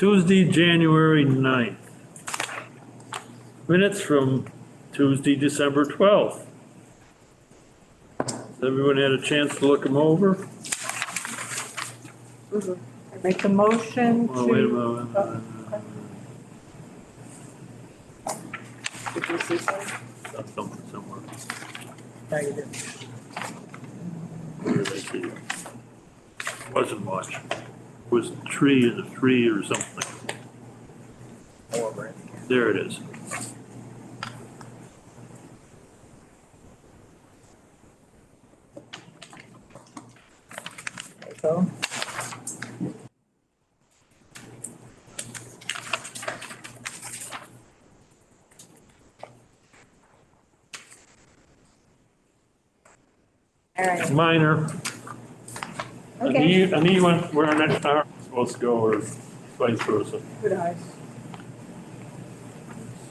Tuesday, January 9th. Minutes from Tuesday, December 12th. Has everyone had a chance to look them over? I make a motion to. Oh, wait a moment. Did you see something? Got something somewhere. No, you didn't. Where did I see it? Wasn't much. It was a tree or something. There it is. So, all right. Minor. Okay. An E went where our next hour was supposed to go, or vice versa. Good eyes.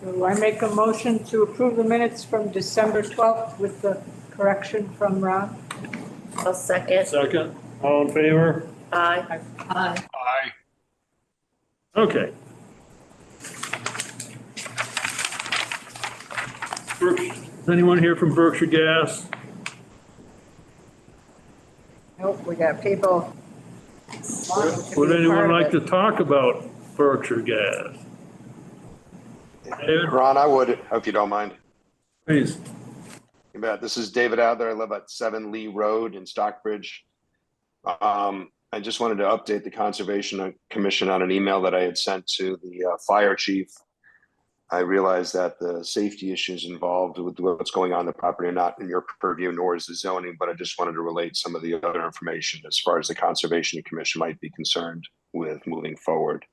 So I make a motion to approve the minutes from December 12th with the correction from Ron. I'll second. Second, all in favor? Aye. Aye. Aye. Okay. Is anyone here from Berkshire Gas? Nope, we got people. Would anyone like to talk about Berkshire Gas? David? Ron, I would, if you don't mind. Please. You bet. This is David Adler. I live at 7 Lee Road in Stockbridge. I just wanted to update the Conservation Commission on an email that I had sent to the fire chief. I realize that the safety issues involved with what's going on in the property are not in your purview, nor is the zoning, but I just wanted to relate some of the other information as far as the Conservation Commission might be concerned with moving forward.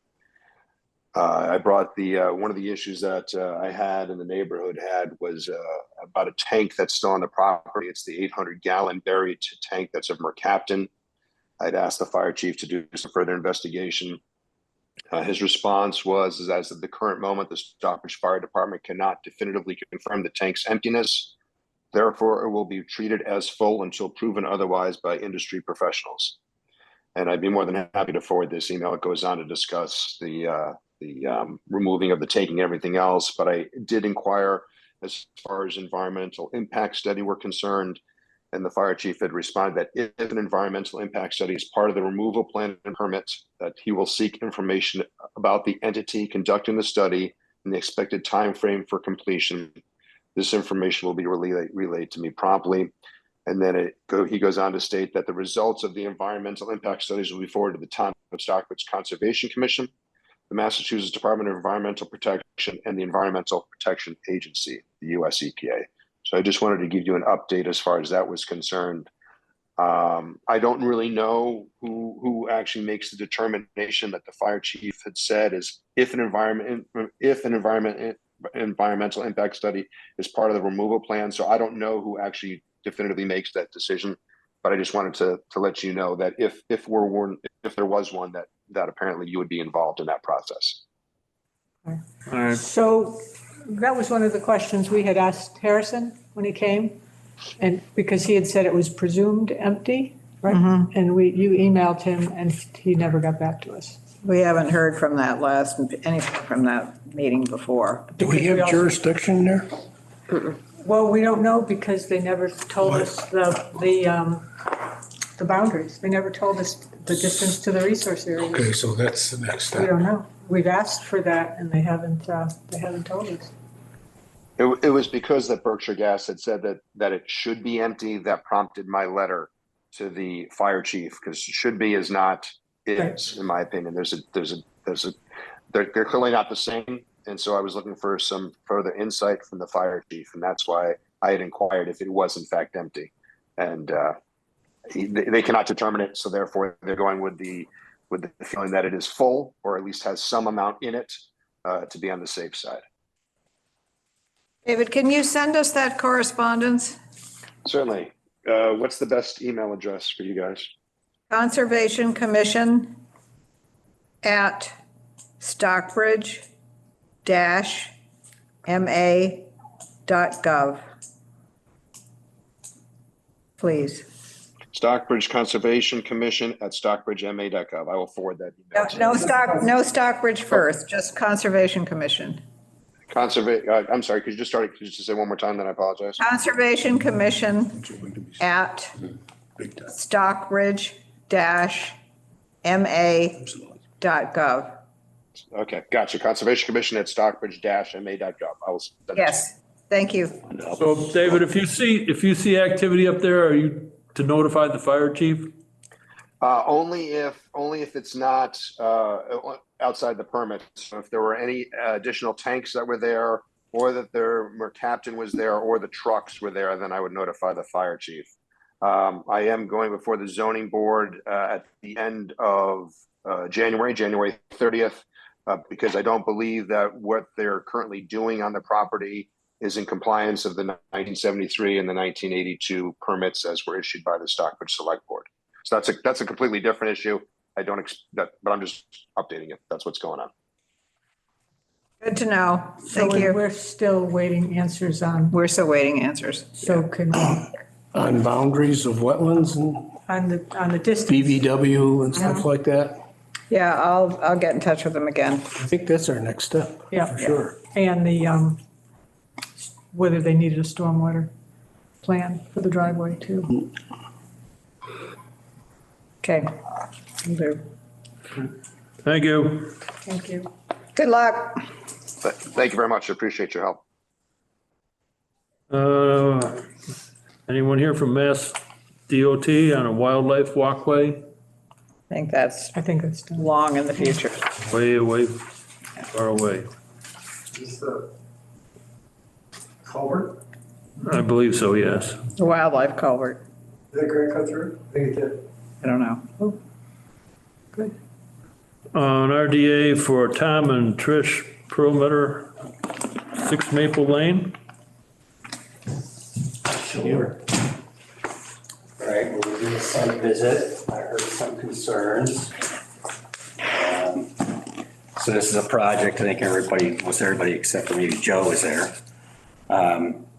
I brought the one of the issues that I had in the neighborhood was about a tank that's still on the property. It's the 800-gallon buried tank that's of Mercaptan. I'd asked the fire chief to do some further investigation. His response was, as of the current moment, the Stockbridge Fire Department cannot definitively confirm the tank's emptiness. Therefore, it will be treated as full until proven otherwise by industry professionals. And I'd be more than happy to forward this email. It goes on to discuss the removing of the tank and everything else. But I did inquire as far as environmental impact study were concerned. And the fire chief had responded that if an environmental impact study is part of the removal plan and permit, that he will seek information about the entity conducting the study and the expected time frame for completion. This information will be relayed to me promptly. And then he goes on to state that the results of the environmental impact studies will be forwarded to the Town of Stockbridge Conservation Commission, the Massachusetts Department of Environmental Protection, and the Environmental Protection Agency, the US EPA. So I just wanted to give you an update as far as that was concerned. I don't really know who actually makes the determination that the fire chief had said is if an environmental impact study is part of the removal plan. So I don't know who actually definitively makes that decision, but I just wanted to let you know that if there was one, that apparently you would be involved in that process. All right. So that was one of the questions we had asked Harrison when he came, and because he had said it was presumed empty, right? And you emailed him and he never got back to us. We haven't heard from anything from that meeting before. Do we have jurisdiction there? Well, we don't know because they never told us the boundaries. They never told us the distance to the resource area. Okay, so that's the next We step. don't know. We've asked for that and they haven't told us. It was because that Berkshire Gas had said that it should be empty that prompted my letter to the fire chief, because should be is not is, in my opinion. They're clearly not the same. And so I was looking for some further insight from the fire chief, and that's why I had inquired if it was in fact empty. And they cannot determine it, so therefore they're going with the feeling that it is full, or at least has some amount in it, to be on the safe side. David, can you send us that correspondence? Certainly. What's the best email address for you guys? Conservation Commission at Stockbridge-ma.gov. Please. Stockbridge Conservation Commission at stockbridgema.gov. I will forward that email. No Stockbridge first, just Conservation Commission. I'm sorry, could you just say one more time, then I apologize? Conservation Commission at stockbridge-ma.gov. Okay, gotcha. Conservation Commission at stockbridge-ma.gov. I will. send it. Yes, thank you. So David, if you see activity up there, are you to notify the fire chief? Only if it's not outside the permit. So if there were any additional tanks that were there, or that their captain was there, or the trucks were there, then I would notify the fire chief. I am going before the zoning board at the end of January 30th, because I don't believe that what they're currently doing on the property is in compliance of the 1973 and the 1982 permits as were issued by the Stockbridge Select Board. So that's a completely different issue. I don't expect, but I'm just updating it. That's what's going on. Good to know. Thank So you. we're still waiting answers on, We're still waiting answers. so can we, On boundaries of wetlands and on the distance. BVW and stuff like that. Yeah, I'll get in touch with them again. I think that's our next step. Yeah. For sure. And the, whether they needed a stormwater plan for the driveway too. Okay. Will do. Thank you. Thank you. Good luck. Thank you very much. I appreciate your help. Anyone here from Mass DOT on a wildlife walkway? I think that's I think that's done. long in the future. Way away, far away. Is the culvert, I believe so, yes. The wildlife culvert. did that grant cut through? I think it did. I don't know. Good. On RDA for Tom and Trish Perlmutter, 6 Maple Lane. Sure. All right, we'll do a site visit. I heard some concerns. So this is a project, I think most everybody except for maybe Joe was there.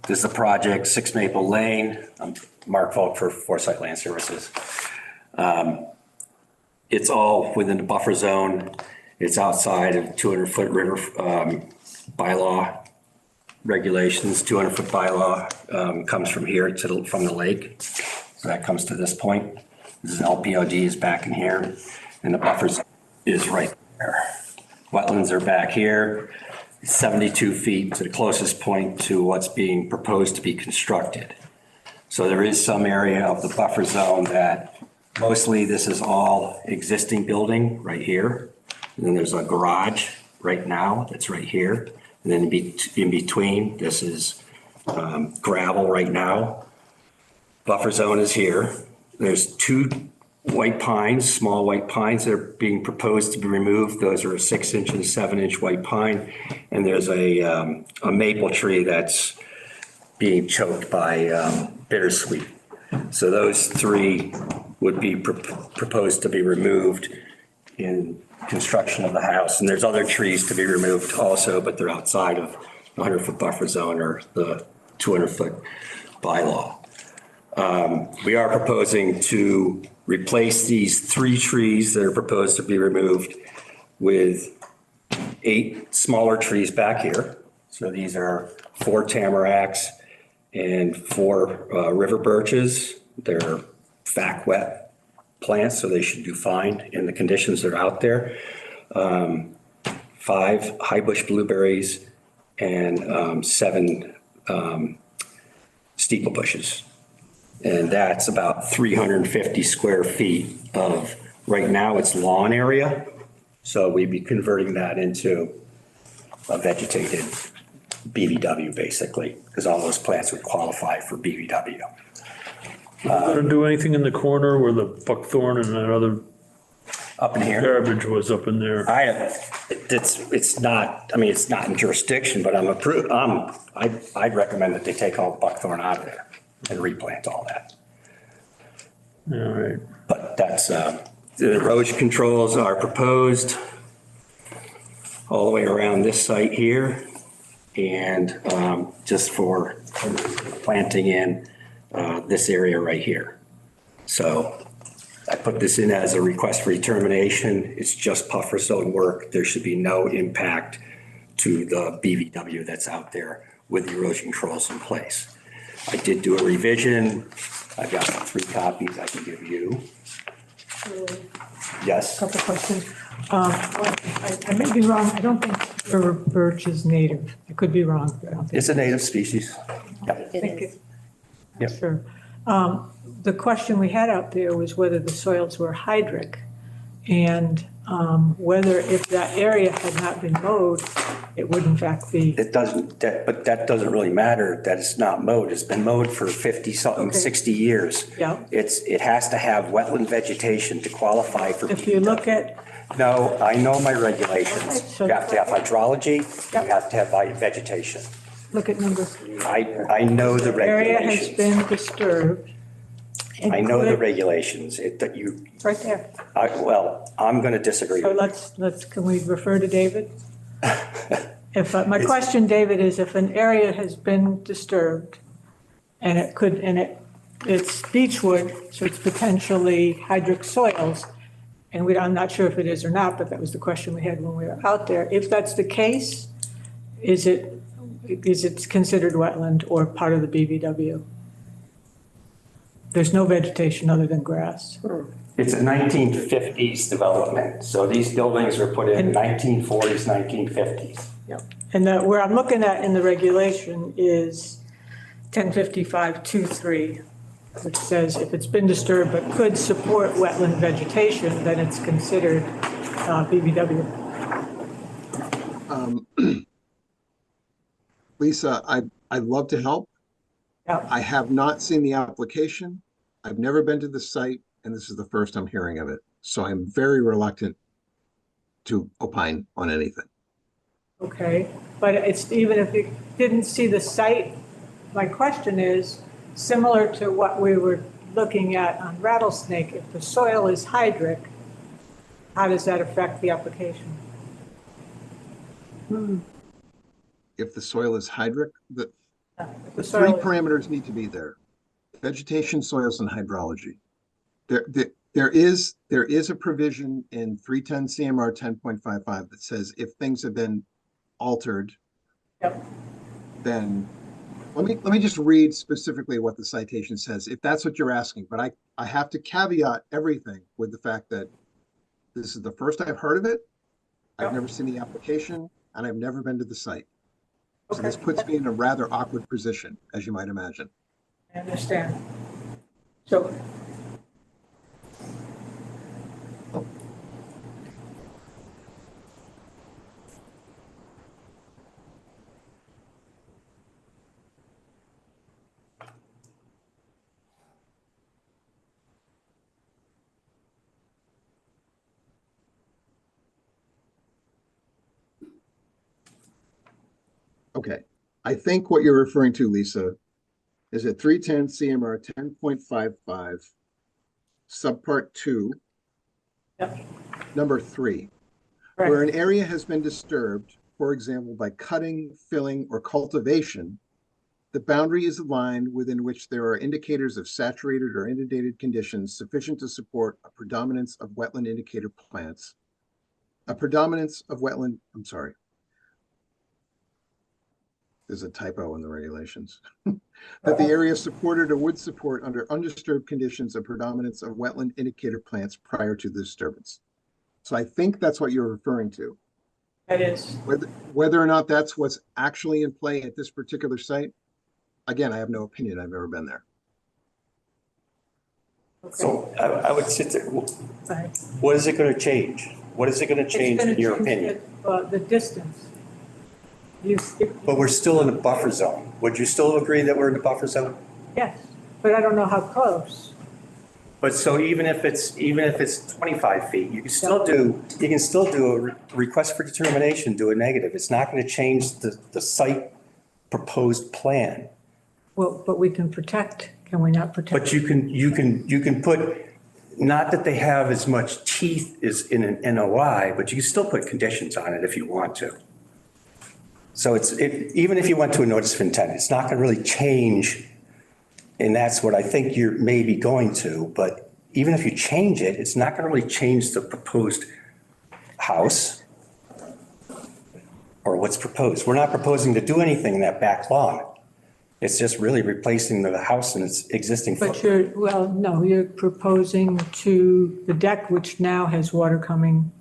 This is a project, 6 Maple Lane. I'm Mark Falk for Foresight Land Services. It's all within the buffer zone. It's outside of 200-foot river bylaw regulations. 200-foot bylaw comes from here from the lake. So that comes to this point. This is LPOD is back in here, and the buffer zone is right there. Wetlands are back here, 72 feet to the closest point to what's being proposed to be constructed. So there is some area of the buffer zone that mostly this is all existing building right here. And then there's a garage right now that's right here. And then in between, this is gravel right now. Buffer zone is here. There's 2 white pines, small white pines that are being proposed to be removed. Those are a 6-inch and 7-inch white pine. And there's a maple tree that's being choked by bittersweet. So those 3 would be proposed to be removed in construction of the house. And there's other trees to be removed also, but they're outside of the 100-foot buffer zone or the 200-foot bylaw. We are proposing to replace these 3 trees that are proposed to be removed with 8 smaller trees back here. So these are 4 tamaracks and 4 river birches. They're fact wet plants, so they should do fine in the conditions that are out there. 5 high bush blueberries and 7 steeple bushes. And that's about 350 square feet of, right now it's lawn area. So we'd be converting that into a vegetated BVW basically, because all those plants would qualify for BVW. Gonna do anything in the corner where the buckthorn and that other Up in here, garbage was up in there? it's not in jurisdiction, but I'd recommend that they take all the buckthorn out of there and replant all that. All right. But that's, the erosion controls are proposed all the way around this site here. And just for planting in this area right here. So I put this in as a request for determination. It's just buffer zone work. There should be no impact to the BVW that's out there with the erosion controls in place. I did do a revision. I've got 3 copies I can give you. Yes? Couple questions. I may be wrong, I don't think birch is native. I could be wrong, but I don't think. It's a native species. Yep. It think is. it- Yep. Sure. The question we had out there was whether the soils were hydric and whether if that area had not been mowed, it would in fact be. It doesn't, but that doesn't really matter that it's not mowed. It's been mowed for 50 something, Okay. 60 years. Yeah. It has to have wetland vegetation to qualify for. If you look at, No, I know my Okay, regulations. so- You have to have hydrology, Yep. you have to have vegetation. look at number 3. I know the Area has regulations. been disturbed. and I know the could- regulations. That you, Right there. well, I'm going to disagree. So can we refer to David? If, my question, David, is if an area has been disturbed and it's beechwood, so it's potentially hydric soils, and I'm not sure if it is or not, but that was the question we had when we were out there. If that's the case, is it considered wetland or part of the BVW? There's no vegetation other than grass. It's a 1950s development. So these buildings were put in 1940s, 1950s. Yep. And where I'm looking at in the regulation is 1055-23, which says if it's been disturbed but could support wetland vegetation, then it's considered BVW. Lisa, I'd love to help. Yep. I have not seen the application. I've never been to the site, and this is the first I'm hearing of it. So I'm very reluctant to opine on anything. Okay, but it's, even if you didn't see the site, my question is, similar to what we were looking at on Rattlesnake, if the soil is hydric, how does that affect the application? If the soil is hydric, the If the three soil- parameters need to be there: vegetation, soils, and hydrology. There is a provision in 310 CMR 10.55 that says if things have been altered, Yep. then let me just read specifically what the citation says, if that's what you're asking. But I have to caveat everything with the fact that this is the first I've heard of it. I've Yep. never seen the application, and I've never been to the site. So this Okay. puts me in a rather awkward position, as you might imagine. I understand. So, Okay, I think what you're referring to, Lisa, is at 310 CMR 10.55, subpart 2, yep, number 3, where right, an area has been disturbed, for example, by cutting, filling, or cultivation, the boundary is a line within which there are indicators of saturated or inundated conditions sufficient to support a predominance of wetland indicator plants. I'm sorry. There's a typo in the regulations. That the area supported or would support under undisturbed conditions a predominance of wetland indicator plants prior to the disturbance. So I think that's what you're referring to. that is, Whether or not that's what's actually in play at this particular site, again, I have no opinion. I've never been there. okay. So I would sit there, Right. what is it going to change? What is it going to It's change gonna in your change opinion? The distance. But we're still in the buffer zone. Would you still agree that we're in the buffer zone? Yes, but I don't know how close. But so even if it's 25 feet, you can still do a request for determination, do a negative. It's not going to change the site proposed plan. Well, but we can protect, can we not protect? But you can put, not that they have as much teeth as in an NOI, but you can still put conditions on it if you want to. So even if you went to a notice of intent, it's not going to really change And that's what I think you're maybe going to, but even if you change it, it's not going to really change the proposed house or what's proposed. We're not proposing to do anything in that back lawn. It's just really replacing the house in its existing But footprint. you're proposing to the deck, which now has water coming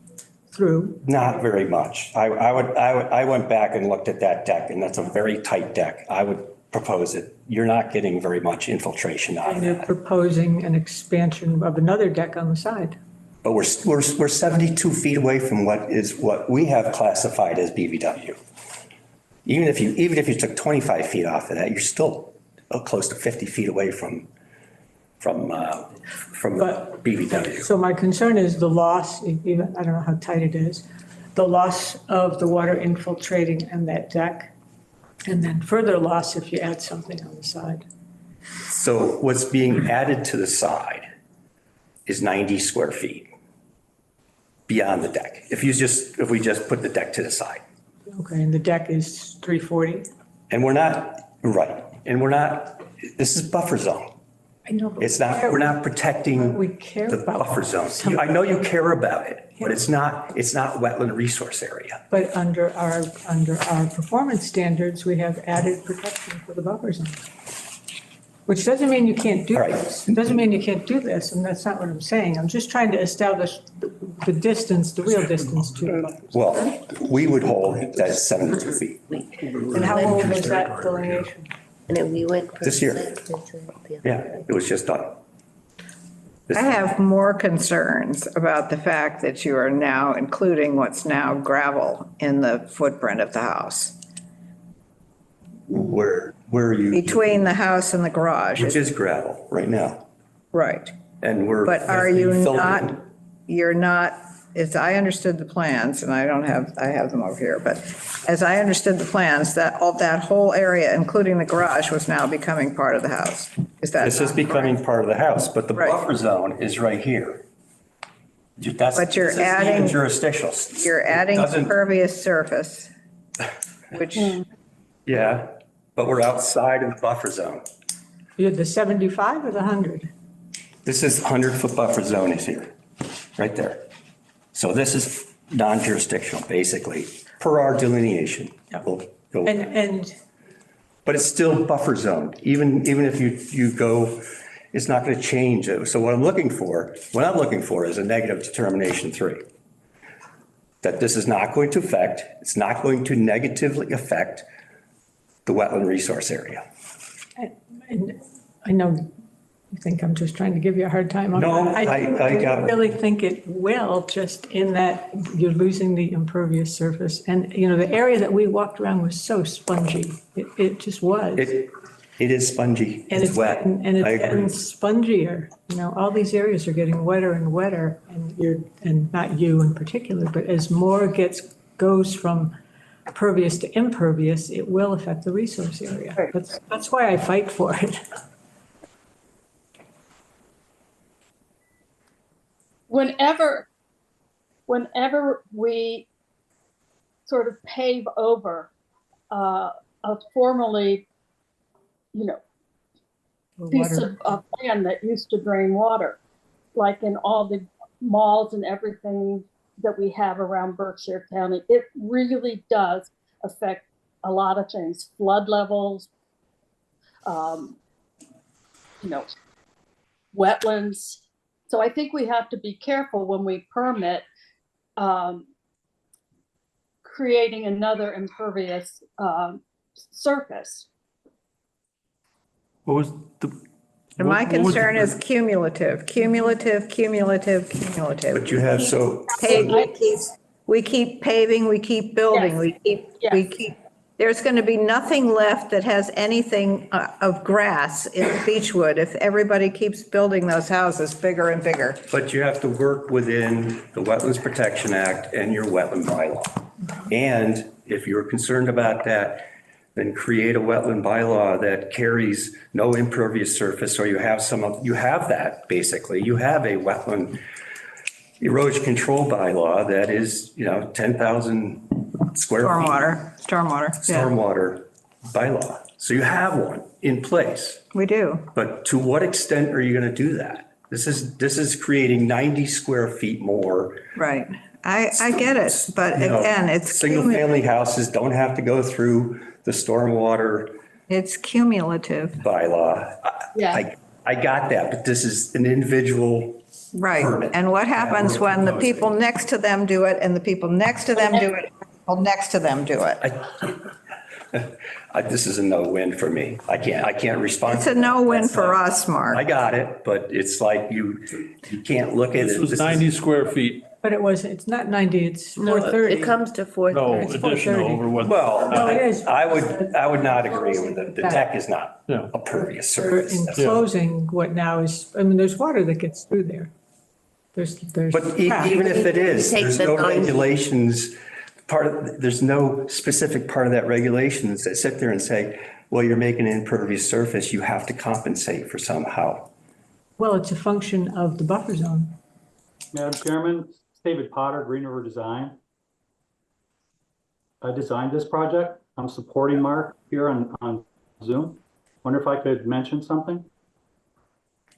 through. Not very much. I went back and looked at that deck, and that's a very tight deck. I would propose it. You're not getting very much infiltration out of And you're that. proposing an expansion of another deck on the side. But we're 72 feet away from what we have classified as BVW. Even if you took 25 feet off of that, you're still close to 50 feet away from But- BVW. So my concern is the loss, even, I don't know how tight it is, the loss of the water infiltrating in that deck, and then further loss if you add something on the side. So what's being added to the side is 90 square feet beyond the deck. If we just put the deck to the side. Okay, and the deck is 340? And we're not, right, this is buffer zone. I know, but It's not, we're not protecting We care the about buffer zone. some- I know you care about it, but it's not wetland resource area. But under our performance standards, we have added protection for the buffer zone. Which doesn't mean you can't do Right. this. It doesn't mean you can't do this, and that's not what I'm saying. I'm just trying to establish the distance, the real distance to the buffer zone. Well, we would hold that 72 feet. And how old was that delineation? And then we went. from This year. 6 to the- Yeah, it was just done. I have more concerns about the fact that you are now including what's now gravel in the footprint of the house. Where are you? Between the house and the garage, Which is gravel right now. right. And we're. But are you filling- not, you're not, as I understood the plans, and I have them over here, but as I understood the plans, that whole area, including the garage, was now becoming part of the house. Is that? This is not becoming part of the house, but the Right. buffer zone is right here. But you're this isn't even adding- Jurisdictional. You're adding Doesn't- impervious surface, which, Yeah, but we're outside of the buffer zone. You had the 75 or the 100? This is 100-foot buffer zone is here, right there. So this is non-jurisdictional, basically, per our delineation. Yeah. We'll go- And But it's still buffer zone, even if you go, it's not going to change it. So what I'm looking for is a negative determination 3. That this is not going to affect, it's not going to negatively affect the wetland resource area. and I know you think I'm just trying to give you a hard time on that. No, I got it. really think it will, just in that you're losing the impervious surface. And, the area that we walked around was so spongy. It just was. It is spongy, And it's wet. and I it's agree. getting spongier. All these areas are getting wetter and wetter, and not you in particular, but as more goes from pervious to impervious, it will affect the resource area. That's why I fight for it. Whenever we sort of pave over a formerly, piece of land that used to drain water, like in all the malls and everything that we have around Berkshire County, it really does affect a lot of things, flood levels, wetlands. So I think we have to be careful when we permit creating another impervious surface. What was the? and my what was the- concern is cumulative. But you have, so, We keep paving, we keep building, Yes. we keep, there's going to be nothing left that has anything of grass in Beechwood if everybody keeps building those houses bigger and bigger. but you have to work within the Wetlands Protection Act and your wetland bylaw. And if you're concerned about that, then create a wetland bylaw that carries no impervious surface, or you have that, basically. You have a wetland erosion control bylaw that is, 10,000 square feet. Stormwater, yeah. Stormwater bylaw. So you have one in place, We do. but to what extent are you going to do that? This is creating 90 square feet more. Right. I get it, but You know, again, it's single-family houses don't have to go through the stormwater it's cumulative. bylaw. Yeah. I got that, but this is an individual. Right. permit And what that happens we're when the proposing. people next to them do it and the people next to them do it, and the people next to them do it? This is a no-win for me. I can't respond. It's a no-win for us, I Mark. got it, but it's like you can't look at it. This was 90 square feet. But it's not 90, it's No, 430. it comes to 430. No, It's additional 430. over what. Well, No, it is. I would not agree with it. The deck is not Yeah. a pervious They're surface. enclosing what now is, I mean, there's water that gets through there. There's. But crap. even if it is, Take there's the no 90. regulations, there's no specific part of that regulations that sit there and say, well, you're making an impervious surface, you have to compensate for somehow. Well, it's a function of the buffer zone. Madam Chairman, David Potter, Green River Design. I designed this project. I'm supporting Mark here on Zoom. Wonder if I could mention something?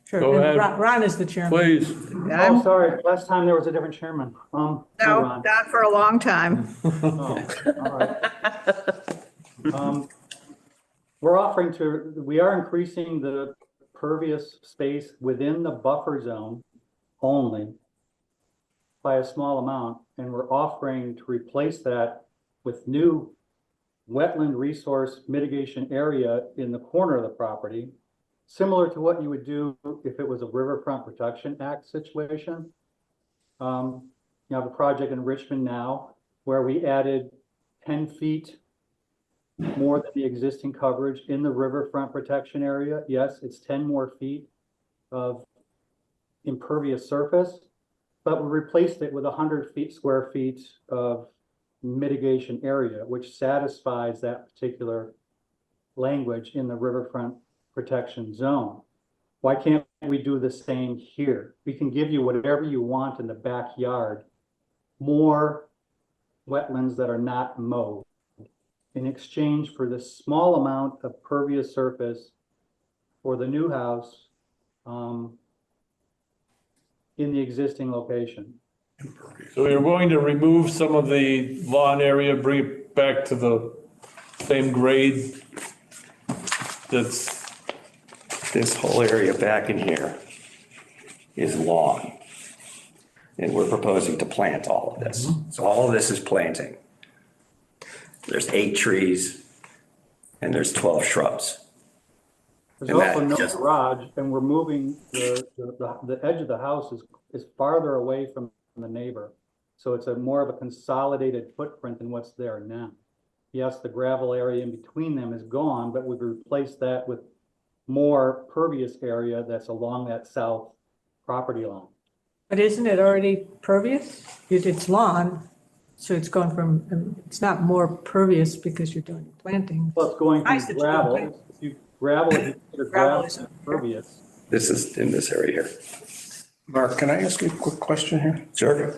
Sure. Go And ahead. Ron is the chairman. Please. Oh, sorry, last time there was a different chairman. Hi, No, Ron. not for a long time. Oh, all right. We are increasing the pervious space within the buffer zone only by a small amount, and we're offering to replace that with new wetland resource mitigation area in the corner of the property, similar to what you would do if it was a Riverfront Protection Act situation. You have a project in Richmond now where we added 10 feet more than the existing coverage in the riverfront protection area. Yes, it's 10 more feet of impervious surface, but we replaced it with 100 square feet of mitigation area, which satisfies that particular language in the riverfront protection zone. Why can't we do the same here? We can give you whatever you want in the backyard, more wetlands that are not mowed, in exchange for this small amount of pervious surface for the new house in the existing location. So you're going to remove some of the lawn area, bring it back to the same grade that's, This whole area back in here is lawn. And we're proposing to plant all of this. So all of this is planting. There's 8 trees and there's 12 shrubs. There's And also that no just- garage, and we're moving the edge of the house is farther away from the neighbor. So it's a more of a consolidated footprint than what's there now. Yes, the gravel area in between them is gone, but we've replaced that with more pervious area that's along that south property line. But isn't it already pervious? It's lawn, so it's going from, it's not more pervious because you're doing planting. Well, it's going Nice from that you don't gravel. plant. If you consider Gravel gravel is pervious. This is in this area here. Mark, can I ask you a quick question here? Sure.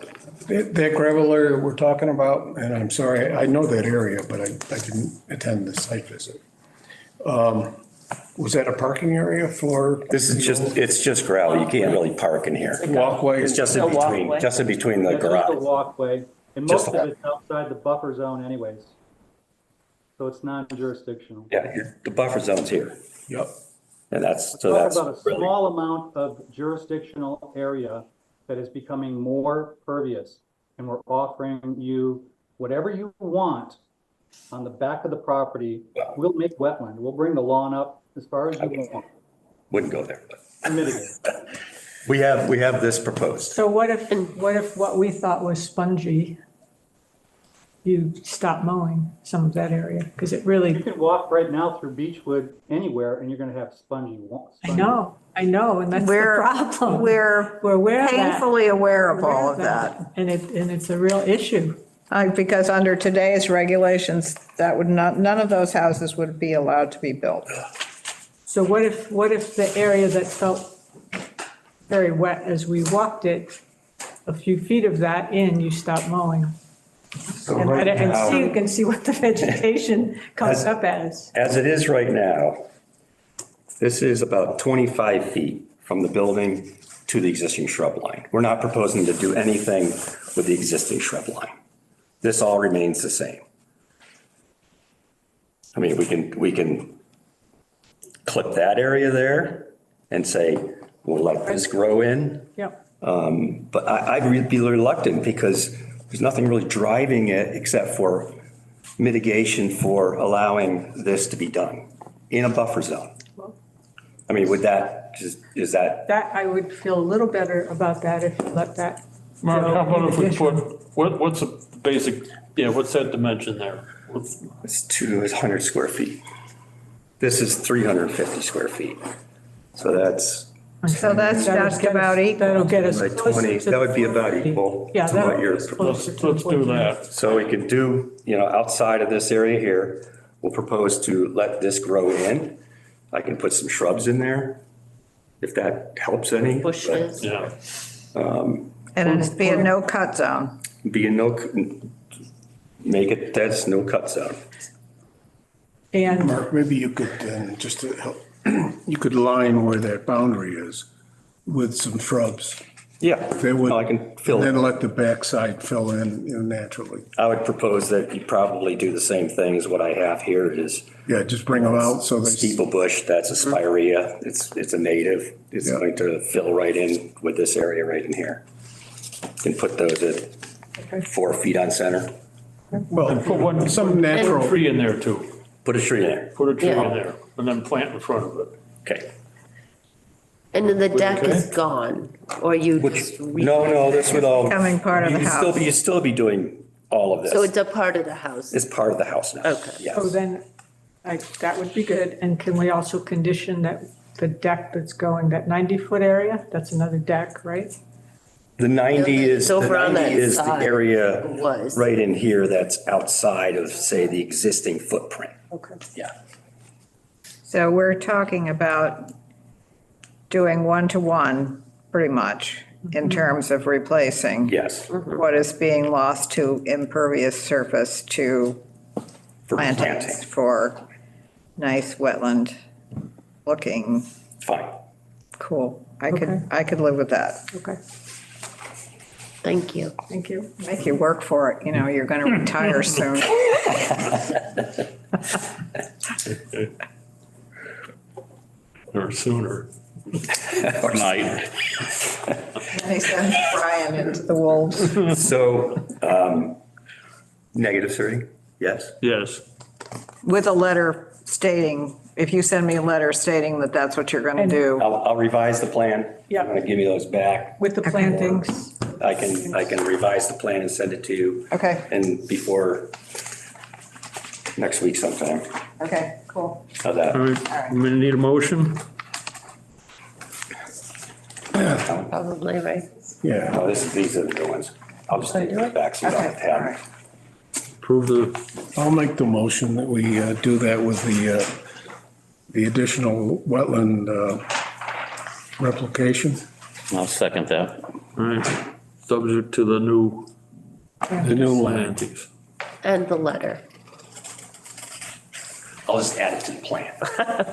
That gravel area we're talking about, and I'm sorry, I know that area, but I didn't attend the site visit. Was that a parking area for? It's just gravel. You can't really park in here. Walkway? It's just A in between, walkway. just in between the It's just a garage. walkway, and Just most a of it's outside the buffer zone anyways. So it's non-jurisdictional. Yeah, the buffer zone's here. Yep. And that's, Talk so that's about a really, small amount of jurisdictional area that is becoming more pervious. And we're offering you whatever you want on the back of the property. We'll make wetland. We'll bring the lawn up as far as you want. wouldn't go there. But Mitigate. we have this proposed. So what if what we thought was spongy, you stop mowing some of that area? Because it You really, can walk right now through Beechwood anywhere and you're gonna have spongy. I know, and that's the problem. We're aware of that. painfully aware of Aware all of that. And it's a real issue. Because under today's regulations, that would not, none of those houses would be allowed to be built. So what if the area that felt very wet as we walked it, a few feet of that in, you stop mowing? So And right and now- see, you can see what the vegetation comes up as. As it is right now, this is about 25 feet from the building to the existing shrub line. We're not proposing to do anything with the existing shrub line. This all remains the same. I mean, we can clip that area there and say, we'll let this grow in. Yep. But I'd be reluctant because there's nothing really driving it except for mitigation for allowing this to be done in a buffer zone. I mean, would that, is that, That, I would feel a little better about that if you let that. Mark, how about if we Addition. put, what's a basic, what's that dimension there? it's 200 square feet. This is 350 square feet. So that's So that's That'll just get us- about equal. That'll get us by closer 20, to that would be the about 40. equal Yeah, to that'll what you're get us closer to Let's do 40. that. So we could do, outside of this area here, we'll propose to let this grow in. I can put some shrubs in there, if that helps any. but Bushes. Yeah. And it'd be a no-cut zone. Be a no, make it, that's no cut zone. And Mark, maybe you could, just to help, you could line where that boundary is with some shrubs. Yeah, They would, I can fill and then it. let the backside fill in, naturally. I would propose that you probably do the same thing as what I have here is Yeah, just bring them out so they. steeple bush, that's a spirea. It's a native. It's Yeah. going to fill right in with this area right in here. Can put those at 4 feet on center. Well, Put one, some put a natural, tree in there too. Put a tree in there. Put a tree in Yeah. there and then plant in front of it. Okay. And then the deck is Okay. gone, or you Which, just. no, this would all. Becoming part of the house. You'd still be doing all of this. So it's a part of the house. It's part of the house now. Okay. Yes. so then, that would be good. And can we also condition that the deck that's going, that 90-foot area, that's another deck, right? The 90 is, It's the over on 90 that is the side. area It was. right in here that's outside of, say, the existing footprint. Okay. Yeah. So we're talking about doing one-to-one, pretty much, in terms of replacing Yes. what is being lost to impervious surface to For plantings planting. for nice wetland looking, Fine. cool. Okay. I could live with that. Okay, Thank you. thank you. Make you work for it, you're going to retire soon. Or sooner. Or Night. And he sends Brian into the wolves. So, negative 30, yes? Yes. With a letter stating, if you send me a letter stating that that's what you're going to And- do. I'll revise the plan. Yeah. I'm gonna give you those back. With the plantings, I can revise the plan and send it to you. Okay, And before next week sometime. okay, cool. All How's that? right, we need a motion? Probably, right? yeah. Oh, these are the new ones. I'll just take it back so you don't have to have them. Approve the, I'll make the motion that we do that with the additional wetland replication. I'll second that. all right, subject to the new The new land. plantings. And the letter. I'll just add it to the plan.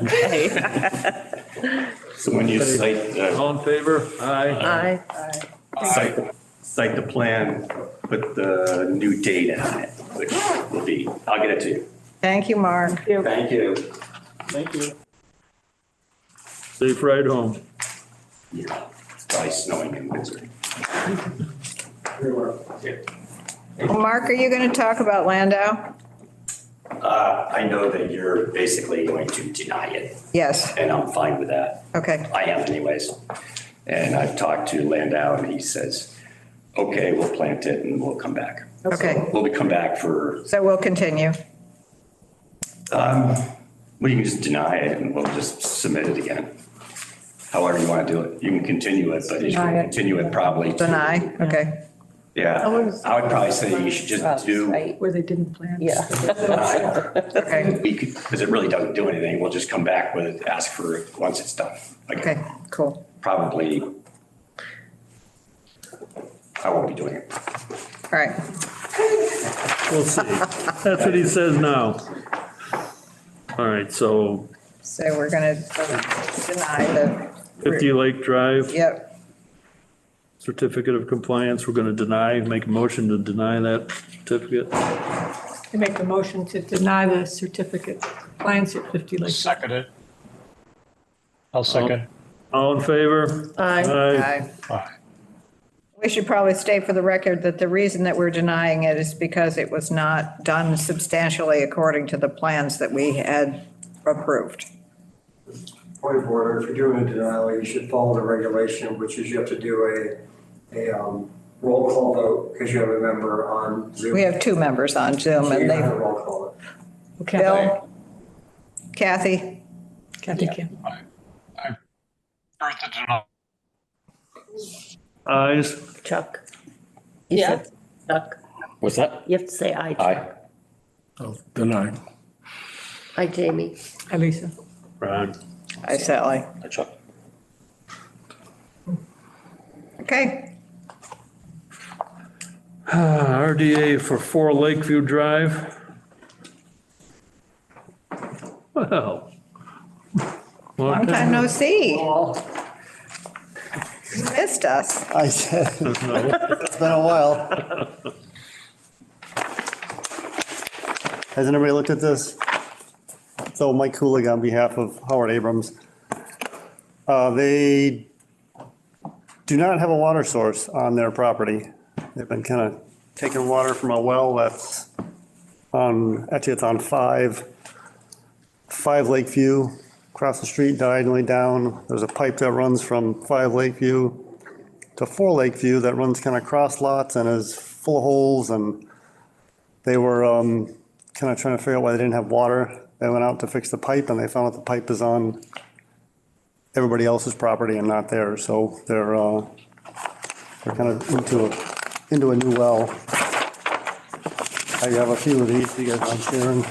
Okay. So when you cite, All in favor? Aye. cite the plan, put the new date on it, which will be, I'll get it to you. Thank you, Mark. Thank you. Thank you. Safe ride home. Yeah, it's probably snowing in Windsor. Well, Mark, are you going to talk about Landau? I know that you're basically going to deny it, Yes, and I'm fine with that. okay, I am anyways. And I've talked to Landau, and he says, okay, we'll plant it and we'll come back. okay. We'll come back for, So we'll continue. well, you can just deny it and we'll just submit it again. However you want to do it. You can continue it, but you should Deny it. continue it probably. to- Deny, okay. Yeah, I would probably say you should just do. where they didn't plant. Yeah. Okay, We could, because it really doesn't do anything. We'll just come back with, ask for it once it's done. Like, okay, cool. probably, I won't be doing it. All right. We'll see. That's what he says now. All right, so So we're going to deny the, 50 Lake Drive, yep, certificate of compliance, we're gonna deny, make a motion to deny that certificate. I make a motion to deny the certificate of compliance at 50 Lake. Second it. I'll second. All in favor? Aye. aye. We should probably state for the record that the reason that we're denying it is because it was not done substantially according to the plans that we had approved. Point of order, if you're doing a denial, you should follow the regulation, which is you have to do a roll call vote because you have a member on Zoom. We have two members on Zoom So and you they, have a roll call. Okay. Bill, Kathy, Kathy Kim. Ayes? Chuck? You Yeah. said Chuck? What's that? You have to say aye. Aye. I'll deny. Aye, Jamie. Hi, Lisa. Ron. I Sally. Aye, Chuck. Okay, RDA for 4 Lakeview Drive. Well. long time no see. You missed us. I said, it's been a while. Has anybody looked at this? So Mike Kulig on behalf of Howard Abrams. They do not have a water source on their property. They've been kind of taking water from a well that's on, actually it's on 5 Lakeview, across the street, diagonally down. There's a pipe that runs from 5 Lakeview to 4 Lakeview that runs kind of cross lots and is full of holes, and they were kind of trying to figure out why they didn't have water. They went out to fix the pipe and they found out the pipe is on everybody else's property and not theirs. So they're kind of into a new well. I have a few of these you guys want sharing.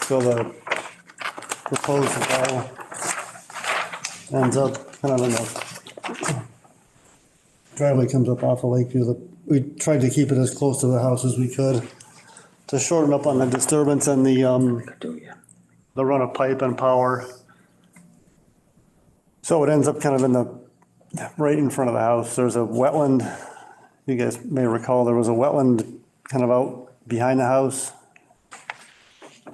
So the proposed well ends up kind of in the driveway comes up off of Lakeview. We tried to keep it as close to the house as we could to shorten up on the disturbance and the run of pipe and power. So it ends up kind of in right in front of the house. There's a wetland. You guys may recall there was a wetland kind of out behind the house.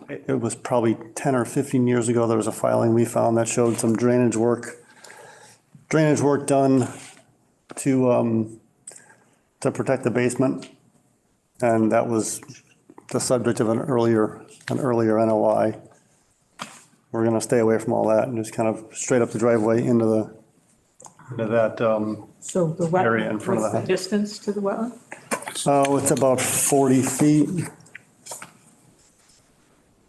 It was probably 10 or 15 years ago. There was a filing we found that showed some drainage work done to protect the basement. And that was the subject of an earlier NOI. We're gonna stay away from all that and just kind of straight up the driveway into that So the area in wetland, front of what's the the house. distance to the wetland? Oh, it's about 40 feet.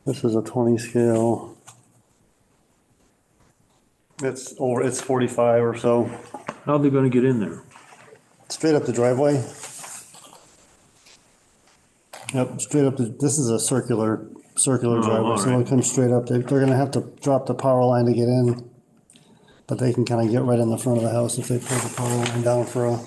This is a 20 scale. It's 45 or so. How are they gonna get in there? Straight up the driveway. Yep, straight up, this is a circular driveway, so all they'll right. come straight up. They're gonna have to drop the power line to get in. But they can kind of get right in the front of the house if they pull the power line down for a.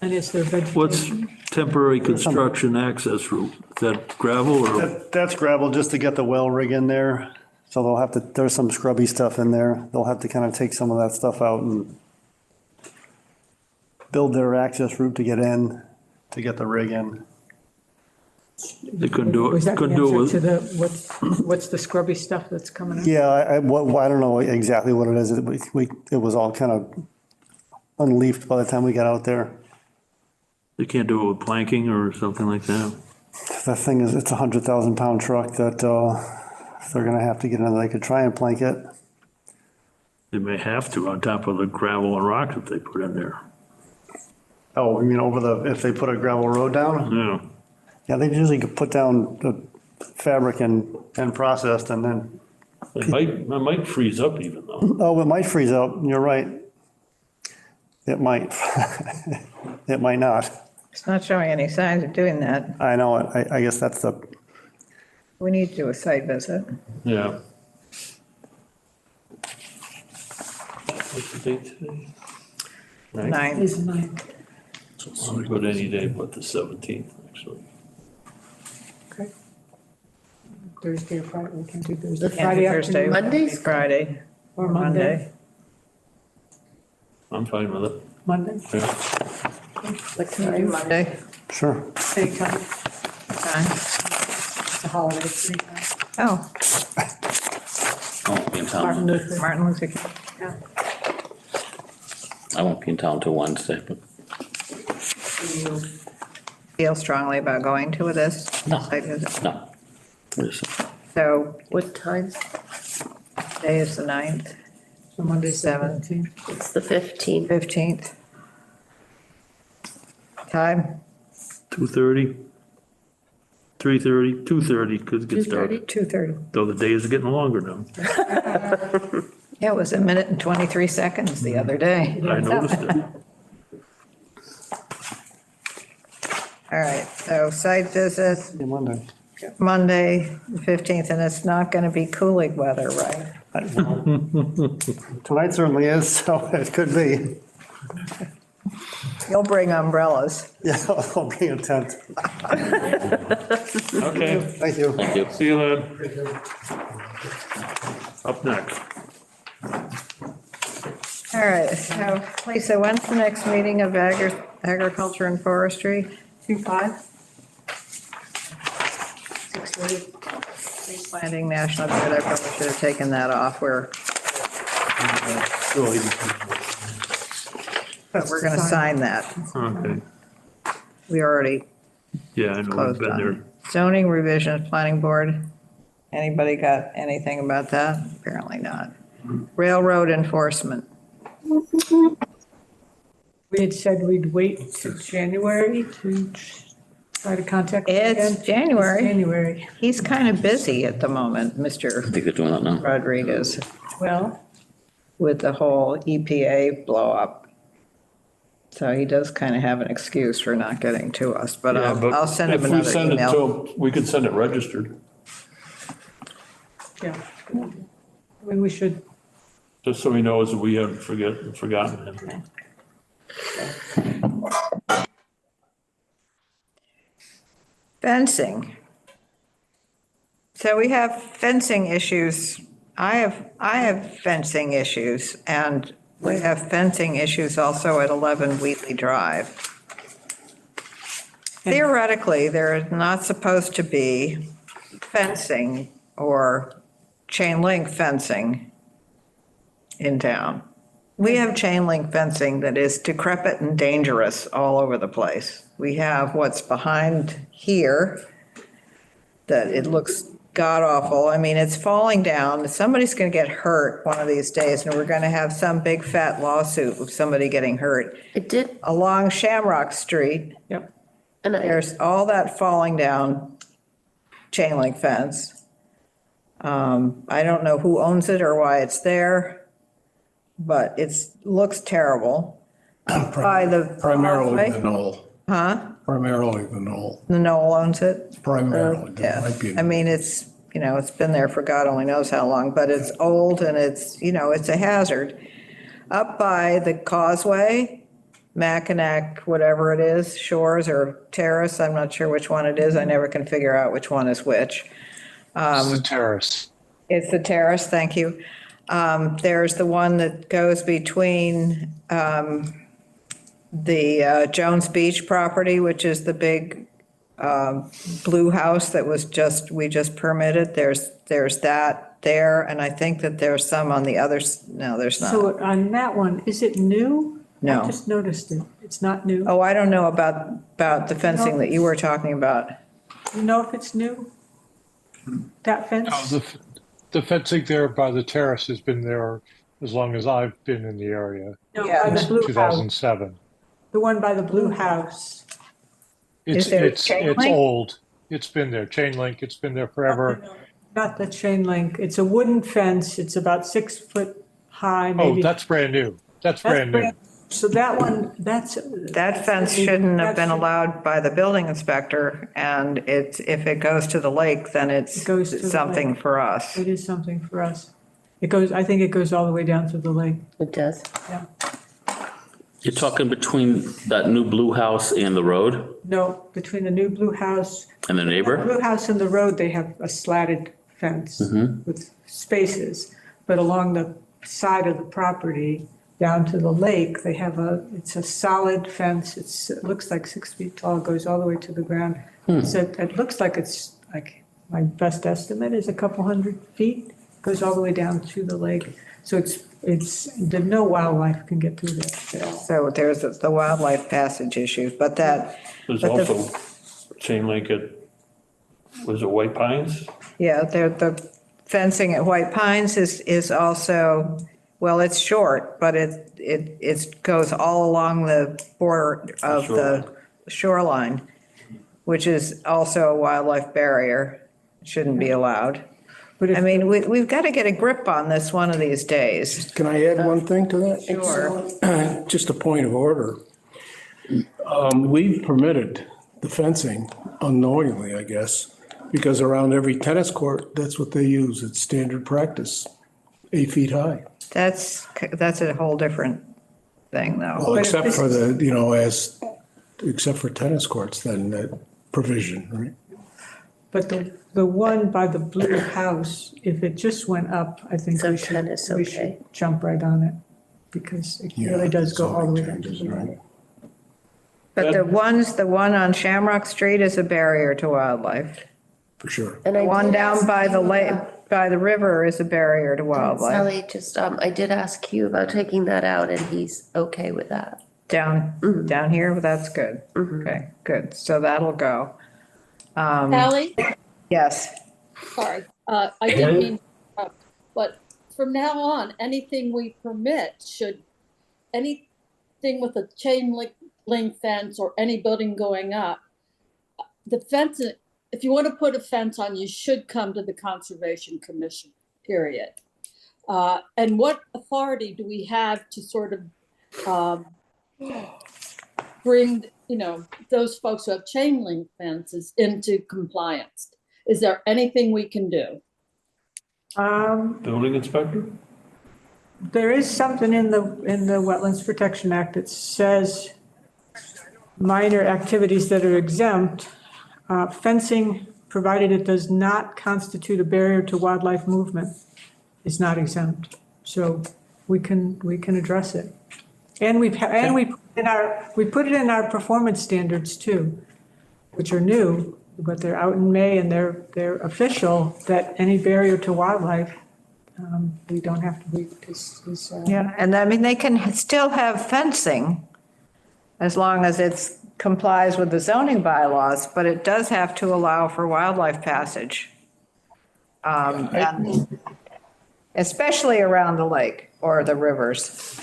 And is there What's vegetation? temporary construction access route? Is that gravel or? That's gravel just to get the well rig in there. So they'll have to, there's some scrubby stuff in there. They'll have to kind of take some of that stuff out and build their access route to get in, to get the rig in. They couldn't do Was it, that the couldn't do it answer to with, the, what's the scrubby stuff that's coming out? Yeah, I don't know exactly what it is. It was all kind of unleafed by the time we got out there. they can't do it with planking or something like that? The thing is, it's a 100,000 pound truck that they're gonna have to get in. They could try and plank it. They may have to on top of the gravel and rock that they put in there. Oh, you mean if they put a gravel road down? Yeah, Yeah, they usually could put down the fabric and processed and then, it might freeze up even though. oh, it might freeze up. You're right. It might. It might not. It's not showing any signs of doing that. I know it. I guess that's the, We need to do a site visit. Yeah. What's the date today? Nine. Is mine. I'm good any day but the 17th, actually. Okay. Thursday or Friday, we can do Thursday. Can't do Friday Thursday. afternoon Mondays? Friday. or Monday. I'm fine with it. Monday, Yeah. What Can you do time? Monday? Sure. anytime, Time? it's a holiday, anytime. Oh, I won't be in town. Martin Luther. Martin Luther King. Yeah. I won't be in town till Wednesday, but Do you feel strongly about going to this? No. site visit? no. Just- So What time? today is the 9th, So Monday, 17th. 17th. It's the 15th. 15th. Time? 2:30, 3:30, 2:30, because it gets dark. 2:30? 2:30. Though the days are getting longer now. Yeah, it was 1 minute and 23 seconds the other day. I noticed it. All right, so site visit Yeah, Monday. Monday, the 15th, and it's not going to be cooling weather, right? Tonight certainly is, so it could be. You'll bring umbrellas. Yeah, I'll bring a tent. Okay, Thank you. Thank you. see you then. Up next. All right, so Lisa, when's the next meeting of agriculture and forestry? 2:05? 6:30. Tree planting, National Grid, I probably should have taken that off, but we're going to sign that. Okay, We already yeah, I know, I've closed been on there. it. Zoning revisions, planning board. Anybody got anything about that? Apparently not. Railroad enforcement. We had said we'd wait to January to try to contact them again. It's January. January. He's kind of busy at the moment, I Mr. think they're doing that now. Rodriguez, Well, with the whole EPA blow up. So he does kind of have an excuse for not getting to us, but Yeah, but I'll send him if we another send it email. to him, we could send it registered, yeah. I mean, we should, just so he knows that we haven't forgotten him. Fencing. So we have fencing issues. I have fencing issues, and we have fencing issues also at 11 Wheatley Drive. Theoretically, there is not supposed to be fencing or chain link fencing in town. We have chain link fencing that is decrepit and dangerous all over the place. We have what's behind here that it looks god awful. I mean, it's falling down. Somebody's going to get hurt one of these days, and we're going to have some big fat lawsuit of somebody getting hurt. It did, Along Shamrock Street, yep. and there's all that falling down chain link fence. I don't know who owns it or why it's there, but looks terrible. By the Primarily the causeway. Knoll. Huh? Primarily the Knoll. The Knoll owns it? Primarily, there Yeah, might be. I mean, it's, it's been there for God only knows how long, but it's old and it's, it's a hazard. Up by the causeway, Mackinac, whatever it is, Shores or Terrace, I'm not sure which one it is. I never can figure out which one is which. It's the terrace. It's the Terrace, thank you. There's the one that goes between the Jones Beach property, which is the big blue house that we just permitted. There's that there, and I think that there's some on the others. No, there's not. So on that one, is it new? No. I just noticed it. It's not new. Oh, I don't know about the fencing that you were talking about. You know if it's new? That fence? The fencing there by the terrace has been there as long as I've been in the area, No, Yeah, by the blue house. 2007. The one by the blue house. Is there chain It's link? old. It's been there. Chain link, it's been there forever. Not the chain link. It's a wooden fence. It's about 6 foot high, Oh, maybe. that's brand new. That's That's brand new. So that one, that's. That fence shouldn't have been allowed by the building inspector, and if it goes to the lake, then it's It goes to the something lake. for us. It is something for us. I think it goes all the way down to the lake. it does. Yeah. You're talking between that new blue house and the road No, between the new blue house, and the neighbor? blue house and the road, they have a slatted fence with spaces. But along the side of the property, down to the lake, they have it's a solid fence. It looks like 6 feet tall, goes all the way to the ground. So it looks like it's like, my best estimate is a couple 100 feet, goes all the way down to the lake. So no wildlife can get through there. So there's the wildlife passage issue, but that. There's but the- also chain link at, was it White Pines? Yeah, the fencing at White Pines is also, well, it's short, but it goes all along the border of the shoreline, which is also a wildlife barrier, shouldn't be allowed. But I mean, we've got to get a grip on this one of these days. Can I add one thing to that? Sure. Just a point of order. We've permitted the fencing unknowingly, I guess, because around every tennis court, that's what they use. It's standard practice, 8 feet high. That's a whole different thing, though. Well, except for except for tennis courts, then that provision, right? But the one by the blue house, if it just went up, I think So we tennis, should okay. jump right on it, because it really does go all the way down to the Right. lake. But the one on Shamrock Street is a barrier to wildlife. For sure. And The I one did down ask by the you lake, about- by the river is a barrier to wildlife. Sally, just, I did ask you about taking that out and he's okay with that. Down here, that's good. Okay, good. So that'll go. Sally, Yes. sorry, I didn't mean, to interrupt, but from now on, anything we permit anything with a chain link fence or any building going up, the fence, if you want to put a fence on, you should come to the Conservation Commission, period. And what authority do we have to sort of bring, those folks who have chain link fences into compliance? Is there anything we can do? Building inspector? There is something in the Wetlands Protection Act that says minor activities that are exempt, fencing, provided it does not constitute a barrier to wildlife movement, is not exempt. So we can address it. And we put it in our performance standards too, which are new, but they're out in May and they're official, that any barrier to wildlife, we don't have to be. Yeah, and I mean, they can still have fencing as long as it complies with the zoning bylaws, but it does have to allow for wildlife passage. And especially around the lake or the rivers.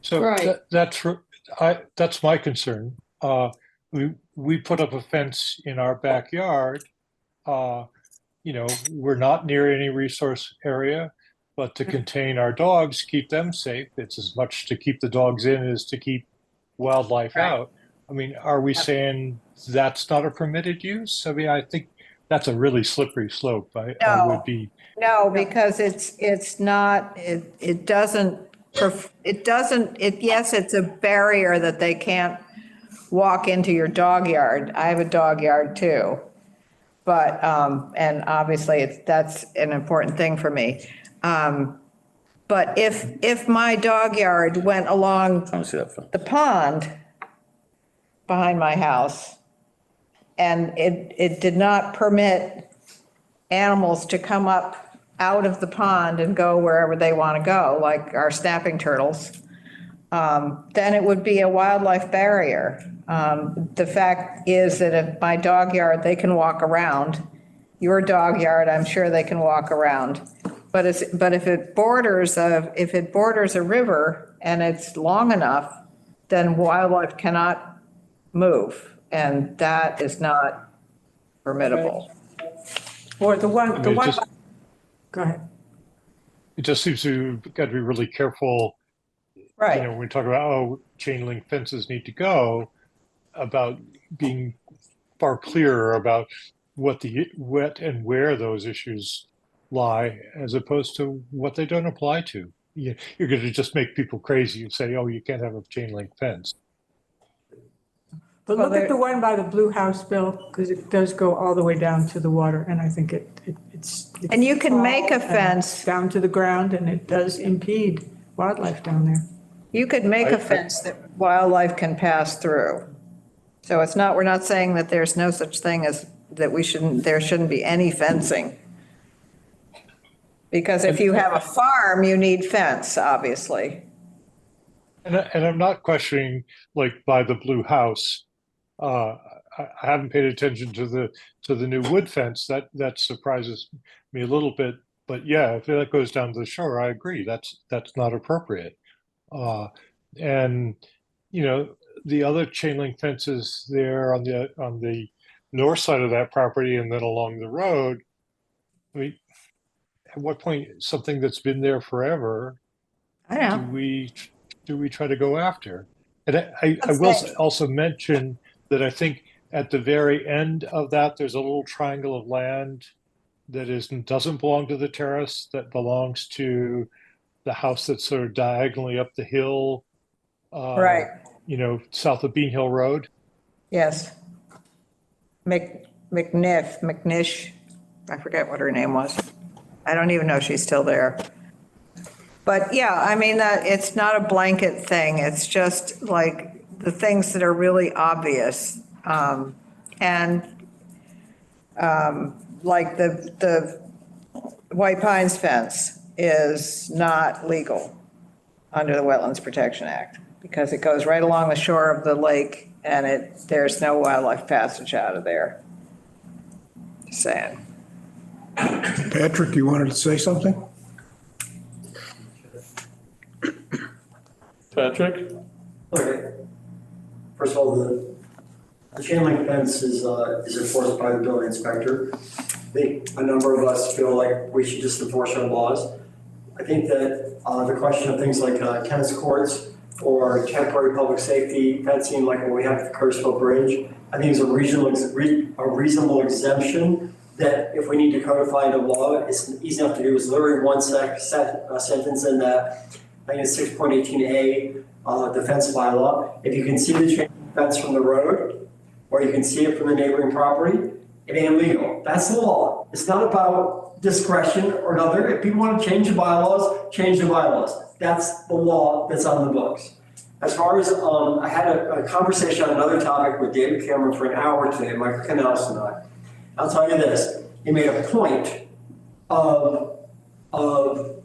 So Right. that's my concern. We put up a fence in our backyard. We're not near any resource area, but to contain our dogs, keep them safe. It's as much to keep the dogs in as to keep wildlife out. I mean, are we saying that's not a permitted use? I mean, I think that's a really slippery slope. I would be. No, because it's not, yes, it's a barrier that they can't walk into your dog yard. I have a dog yard too. But, and obviously that's an important thing for me. But if my dog yard went along I don't see that fence. the pond behind my house, and it did not permit animals to come up out of the pond and go wherever they want to go, like our snapping turtles, then it would be a wildlife barrier. The fact is that if my dog yard, they can walk around. Your dog yard, I'm sure they can walk around. But if it borders a river and it's long enough, then wildlife cannot move, and that is not permittable. Or the one, I mean, go ahead. it just seems to got to be really careful. Right. When we talk about, chain link fences need to go, about being far clearer about what and where those issues lie, as opposed to what they don't apply to. you're going to just make people crazy and say, oh, you can't have a chain link fence. But Well, look at there- the one by the blue house, Bill, because it does go all the way down to the water, and I think it's. And you can make a tall and fence. down to the ground, and it does impede wildlife down there. You could make a I- fence that wildlife can pass through. So it's not, we're not saying that there's no such thing as, that there shouldn't be any fencing. Because if you have a farm, you need fence, obviously. And I'm not questioning, like, by the blue house. I haven't paid attention to the new wood fence. That surprises me a little bit. But yeah, if that goes down to the shore, I agree. That's not appropriate. And the other chain link fences there on the north side of that property and then along the road. I mean, at what point something that's been there forever I do know. we try to go after? And I Let's will say- also mention that I think at the very end of that, there's a little triangle of land that doesn't belong to the terrace, that belongs to the house that's sort of diagonally up the hill, Right, south of Bean Hill Road. yes. McNish, I forget what her name was. I don't even know if she's still there. But yeah, I mean, it's not a blanket thing. It's just like the things that are really obvious. And like the White Pines fence is not legal under the Wetlands Protection Act because it goes right along the shore of the lake and there's no wildlife passage out of there. Just saying. Patrick, you wanted to say something? Patrick? Okay. First of all, the chain link fence is enforced by the building inspector. I think a number of us feel like we should just enforce our laws. I think that the question of things like tennis courts or temporary public safety fencing, like what we have at the Curtisville Bridge, I think is a reasonable exemption that if we need to codify the law, it's easy enough to do. It's literally one sentence in that, I think it's 6.18A, the fence bylaw. If you can see the chain fence from the road, or you can see it from the neighboring property, it ain't legal. That's the law. It's not about discretion or another. If people want to change the bylaws, change the bylaws. That's the law that's on the books. As far as, I had a conversation on another topic with David Cameron for an hour today, Michael Canales and I. I'll tell you this, he made a point of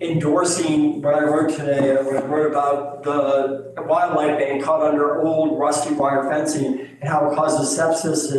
endorsing what I wrote today, when I wrote about the wildlife being caught under old rusty wire fencing and how it causes sepsis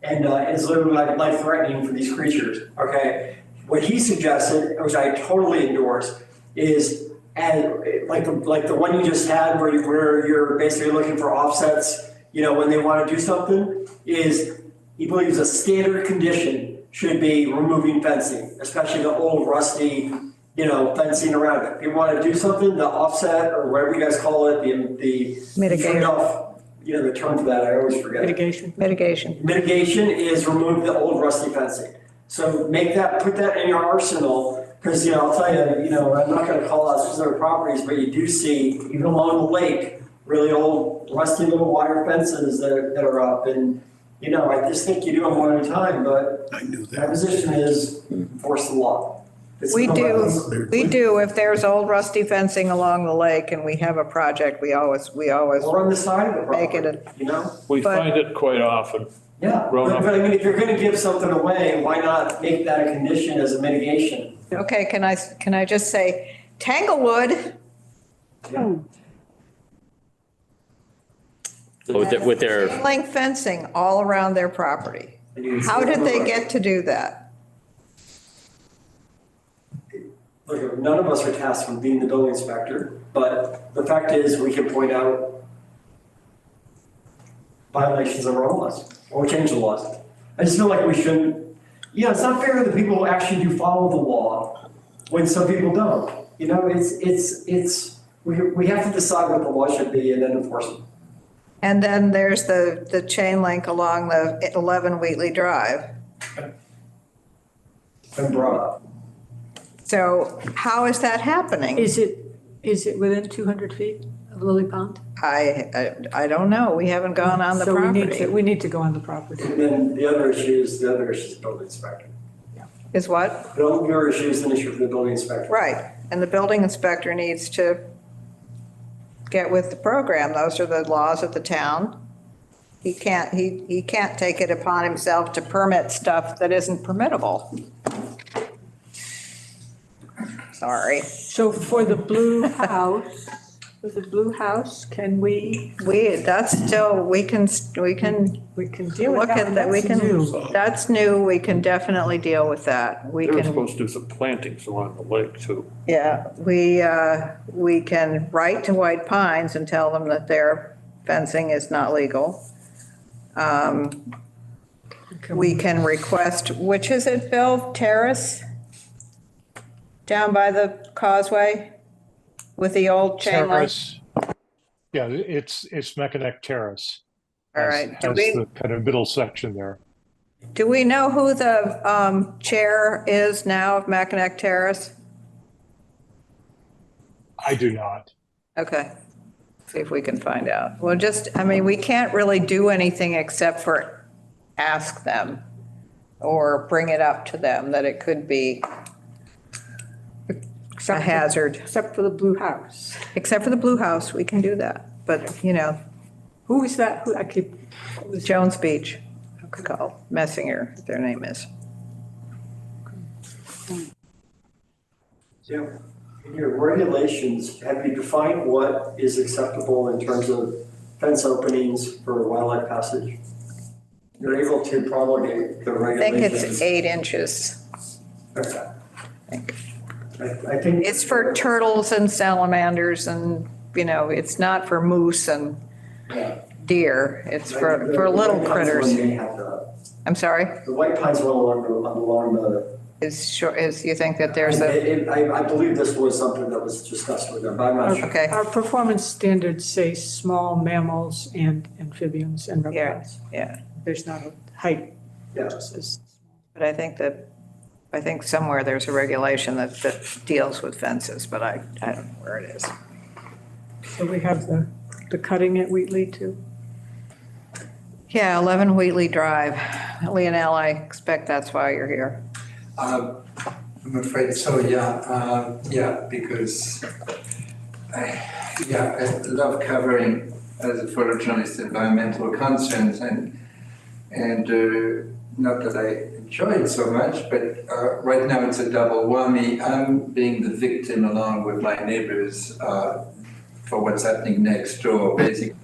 and is literally like life-threatening for these creatures, okay? What he suggested, which I totally endorse, is like the one you just had where you're basically looking for offsets, when they want to do something, is he believes a standard condition should be removing fencing, especially the old rusty, fencing around it. If you want to do something, the offset or whatever you guys call it, the Mitigation. trade-off, the term for that, I always forget. Mitigation. Mitigation is remove the old rusty fencing. So put that in your arsenal, because, I'll tell you, I'm not going to call out specific properties, but you do see, even along the lake, really old rusty little wire fences that are up. And, I just think you do them one at a time, but I knew my that. position is enforce the law. It's We no do, better. we do. If there's old rusty fencing along the lake and we have a project, we always Or on the side of the make property, it We But- find it quite often. Yeah, Roanoke. but I mean, if you're going to give something away, why not make that a condition as a mitigation? Okay, can I just say, Tanglewood, With their, chain link fencing all around their property. How did they get to do that? Look, none of us are tasked with being the building inspector, but the fact is we can point out violations of our laws or change the laws. I just feel like we shouldn't, it's not fair that people actually do follow the law when some people don't. We have to decide what the law should be and then enforce it. And then there's the chain link along the 11 Wheatley Drive. Been brought up. So how is that happening? Is it Is it within 200 feet of Lily Pond? I don't know. We haven't gone on the So property. we need to go on the property. And then the other issue is the building inspector. Is what? Your issue is an issue for the building inspector. Right, and the building inspector needs to get with the program. Those are the laws of the town. He can't take it upon himself to permit stuff that isn't permittable. Sorry. So for the blue house, can we? That's still, we can deal with look that. at that. We That's can, new. that's new. We can definitely deal with that. We They were can, supposed to do some plantings along the lake too. yeah, we can write to White Pines and tell them that their fencing is not legal. We can request, which is it, Bill? Terrace? Down by the causeway with the old chain link? Terrace. Yeah, it's Mechanic Terrace. All right. Has the kind of middle section there. Do we know who the chair is now of Mackinac Terrace? I do not. Okay. See if we can find out. Well, I mean, we can't really do anything except for ask them or bring it up to them that it could be a hazard. Except for the blue house. Except for the blue house, we can do that. But, Who is that? Who, I keep. Jones Beach, called Messinger, their name is. Yeah. In your regulations, have you defined what is acceptable in terms of fence openings for wildlife passage? You're able to promulgate the I think regulations. it's 8 inches. Okay. I think it's for turtles and salamanders and, it's not for moose and deer. It's for little critters. I'm sorry? The White Pines one along the. Is you think that there's I believe this was something that was discussed with them, but I'm not sure. Okay. Our performance standards say small mammals and amphibians and reptiles. Yeah. There's not a height. Yeah. But I think somewhere there's a regulation that deals with fences, but I don't know where it is. So we have the cutting at Wheatley too. Yeah, 11 Wheatley Drive. Leonelle, I expect that's why you're here. I'm afraid so, because I love covering, as a photojournalist, environmental concerns and not that I enjoy it so much, but right now it's a double whammy. I'm being the victim along with my neighbors for what's happening next door, basically.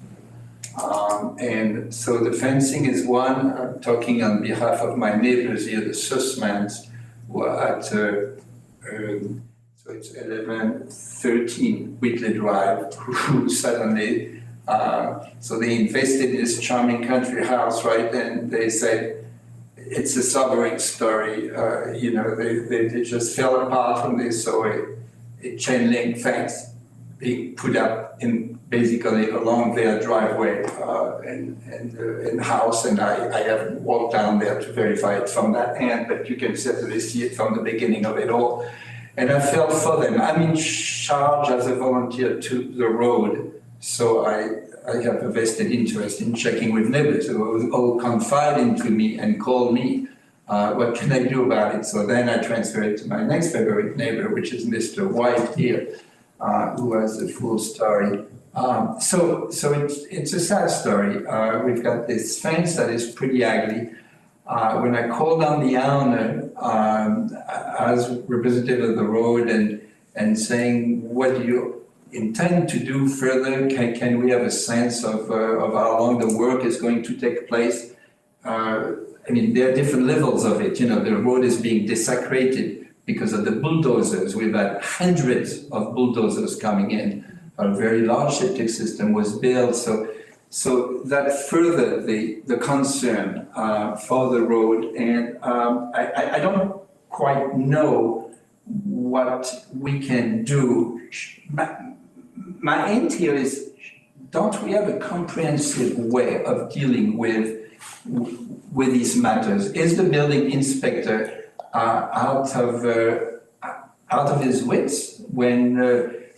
And so the fencing is one. I'm talking on behalf of my neighbors here, the Sussmans, who are at, so it's 1113 Wheatley Drive, who suddenly, so they invested in this charming country house, right? And they said, it's a sobering story. They just fell apart when they saw a chain link fence being put up in basically along their driveway and house. And I haven't walked down there to verify it from that end, but you can certainly see it from the beginning of it all. And I felt for them. I'm in charge as a volunteer to the road, so I have a vested interest in checking with neighbors who all confide into me and call me. What can I do about it? So then I transfer it to my next favorite neighbor, which is Mr. White here, who has the full story. So it's a sad story. We've got this fence that is pretty ugly. When I called on the owner as representative of the road and saying, what do you intend to do further? Can we have a sense of how long the work is going to take place? There are different levels of it. The road is being desecrated because of the bulldozers. We've had hundreds of bulldozers coming in. A very large septic system was built. So that furthered the concern for the road. And I don't quite know what we can do. My end here is, don't we have a comprehensive way of dealing with these matters? Is the building inspector out of his wits when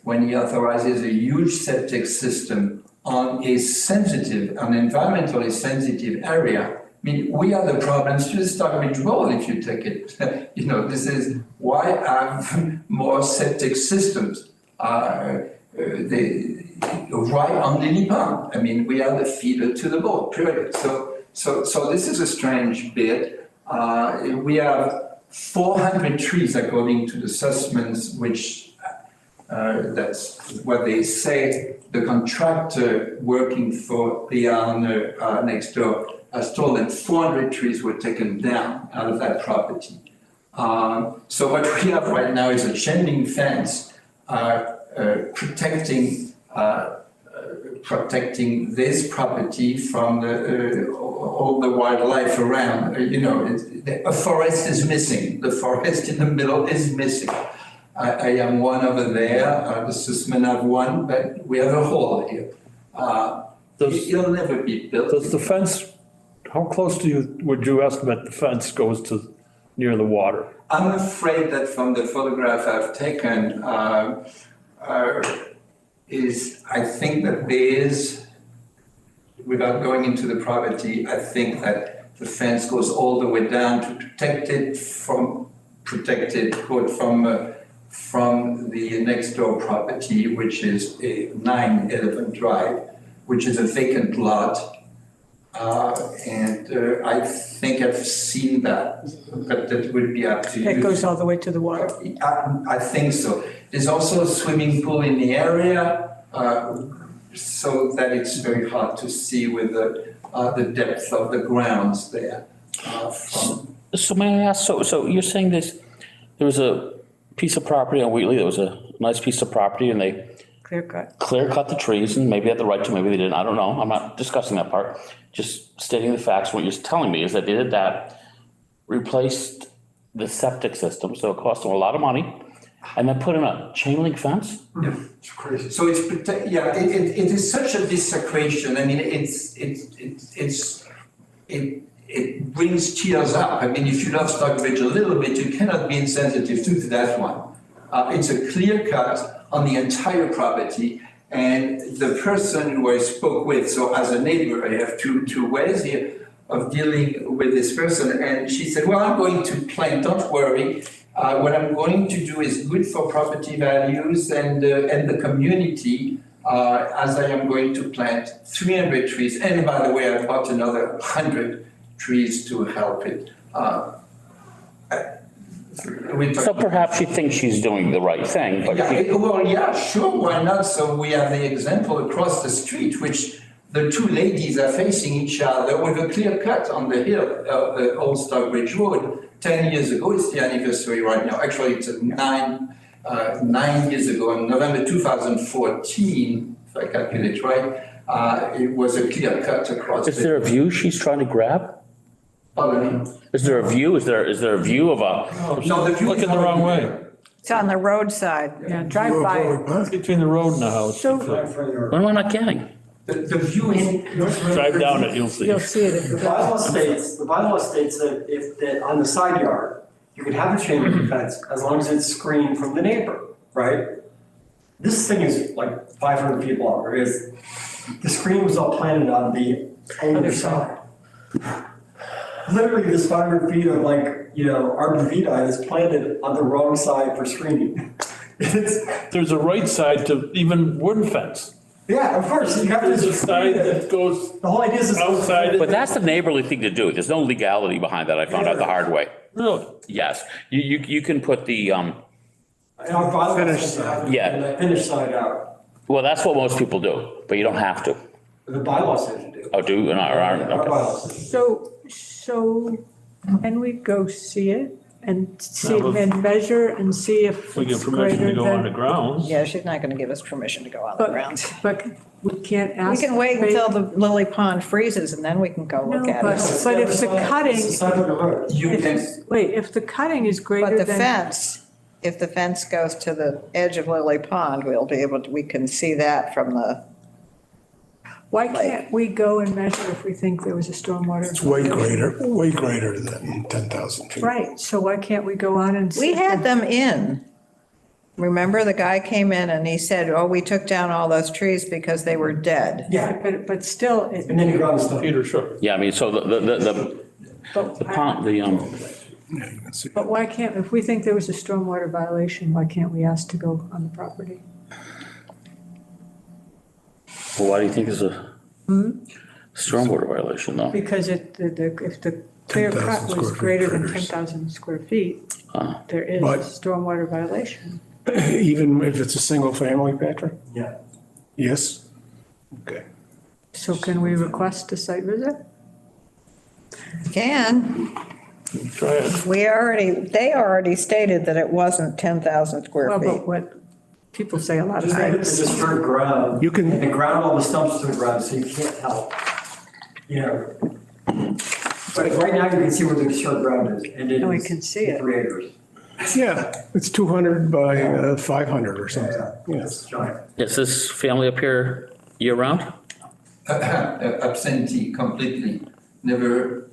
when he authorizes a huge septic system on a sensitive, an environmentally sensitive area. I mean, we are the problems to the Stockbridge Road if you take it. You know, this is why have more septic systems. Right on Lily Pond. I mean, we are the feeder to the boat, period. So this is a strange bit. We have 400 trees according to the Sussmans, which that's what they say. The contractor working for the owner next door has told them 400 trees were taken down out of that property. So what we have right now is a chain link fence protecting this property from all the wildlife around. You know, a forest is missing. The forest in the middle is missing. I am one over there. The Sussman have one, but we have a hole here. It'll never be built. Does the fence, how close would you estimate the fence goes to near the water? I'm afraid that from the photograph I've taken, I think that there is, without going into the property, I think that the fence goes all the way down to protect it from the next door property, which is a 911 Drive, which is a vacant lot. And I think I've seen that, but that would be up to you. That goes all the way to the water. I think so. There's also a swimming pool in the area, so that it's very hard to see with the depth of the grounds there. So may I ask, so you're saying there was a piece of property on Wheatley, there was a nice piece of property and they clear cut the trees, and maybe they had the right to, maybe they didn't, I don't know. I'm not discussing that part. Just stating the facts. What you're telling me is that they did that, replaced the septic system, so it cost them a lot of money, and then put in a chain link fence? Yeah, it's crazy. So it is such a desecration. I mean, it brings tears up. I mean, if you love Stockbridge a little bit, you cannot be insensitive to that one. It's a clear cut on the entire property. And the person who I spoke with, so as a neighbor, I have two ways here of dealing with this person. And she said, well, I'm going to plant, don't worry. What I'm going to do is good for property values and the community, as I am going to plant 300 trees. And by the way, I bought another 100 trees to help it. So perhaps she thinks she's doing the right thing, but yeah, sure, why not? So we have the example across the street, which the two ladies are facing each other with a clear cut on the hill, Old Stockbridge Road. 10 years ago, it's the anniversary right now. Actually, it's 9 years ago, in November 2014, if I calculate right, it was a clear cut across. Is there a view she's trying to grab? Pardon me? Is there a view? Is there a view of a? No, the view is Looking the wrong way. It's on the roadside. Yeah, drive by it. Between the road and the house. So What am I not getting? The view is. Drive down it, you'll see. you'll see it. The bylaw states that on the side yard, you could have a chain link fence as long as it's screened from the neighbor, right? This thing is like 500 feet long, because the screen was all planted on the other side. Literally, this 500 feet of arborvitae is planted on the wrong side for screening. There's a right side to even wooden fence. Yeah, of course, you have to. There's a side that goes. The whole idea is outside. But that's the neighborly thing to do. There's no legality behind that. I found out the hard way. Really? Yes, you can put the Finished side. Yeah. Finished side out. Well, that's what most people do, but you don't have to. The bylaw says you do. Oh, do? Our Okay. bylaw says. So can we go see it and see and measure and see if We get it's permission to greater go on the than? grounds. Yeah, she's not going to give us permission to go on the grounds. But we can't We ask. can wait until the lily pond freezes and then we can go look No, at but it. if the cutting, It's the side of the road. if the cutting is But greater the than. fence, if the fence goes to the edge of Lily Pond, we can see that from the, Why can't we go and measure if we think there was a stormwater? It's way greater than 10,000 feet. Right, so why can't we go on and? we had them in. Remember, the guy came in and he said, oh, we took down all those trees because they were dead. Yeah, But still, and then you ground stuff. Peter, sure. Yeah, I mean, so the pond, but why can't, if we think there was a stormwater violation, why can't we ask to go on the property? well, why do you think there's a stormwater violation though? Because if the clear 10,000 cut square was feet greater than triggers. 10,000 square feet, there is a But- stormwater violation. Even if it's a single family, Patrick? Yeah. Yes? Okay. So can we request a site visit? Can, Try it. they already stated that it wasn't 10,000 square Well, feet. but what people say a lot of Just leave it times. to disturbed ground. You can- And ground all the stumps to the ground, so you can't help. You know. But right now you can see where the disturbed ground is, and it And we is can see it. 3 acres. Yeah, it's 200 by 500 or something. Yeah, Yes. it's giant. Is this family up here year round? Absentee completely, never,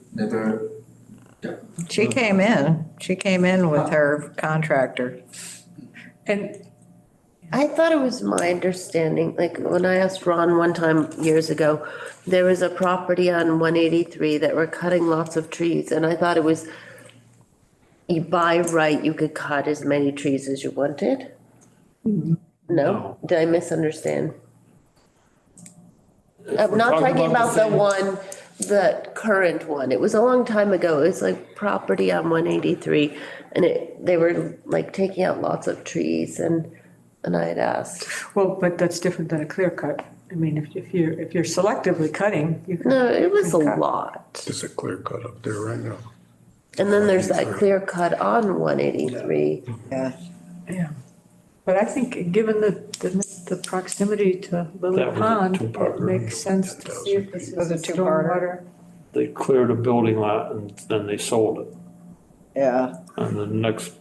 She came in with her contractor. And I thought it was my understanding, like when I asked Ron one time years ago, there was a property on 183 that were cutting lots of trees, and I thought it was, you by right, you could cut as many trees as you wanted? No? Did I misunderstand? I'm we're not talking talking about about the the same- one, the current one. It was a long time ago. It was like property on 183, and they were like taking out lots of trees, and I had asked. well, but that's different than a clear cut. I mean, if you're selectively cutting, you can. No, it was a cut. lot. There's a clear cut up there right now. And then there's that clear cut on 183. Yeah. Yeah. But I think, given the proximity to Lily That was a Pond, it two-parter. makes sense to see if this Was is it a two-parter? stormwater. They cleared a building lot and then they sold it. Yeah, And the next,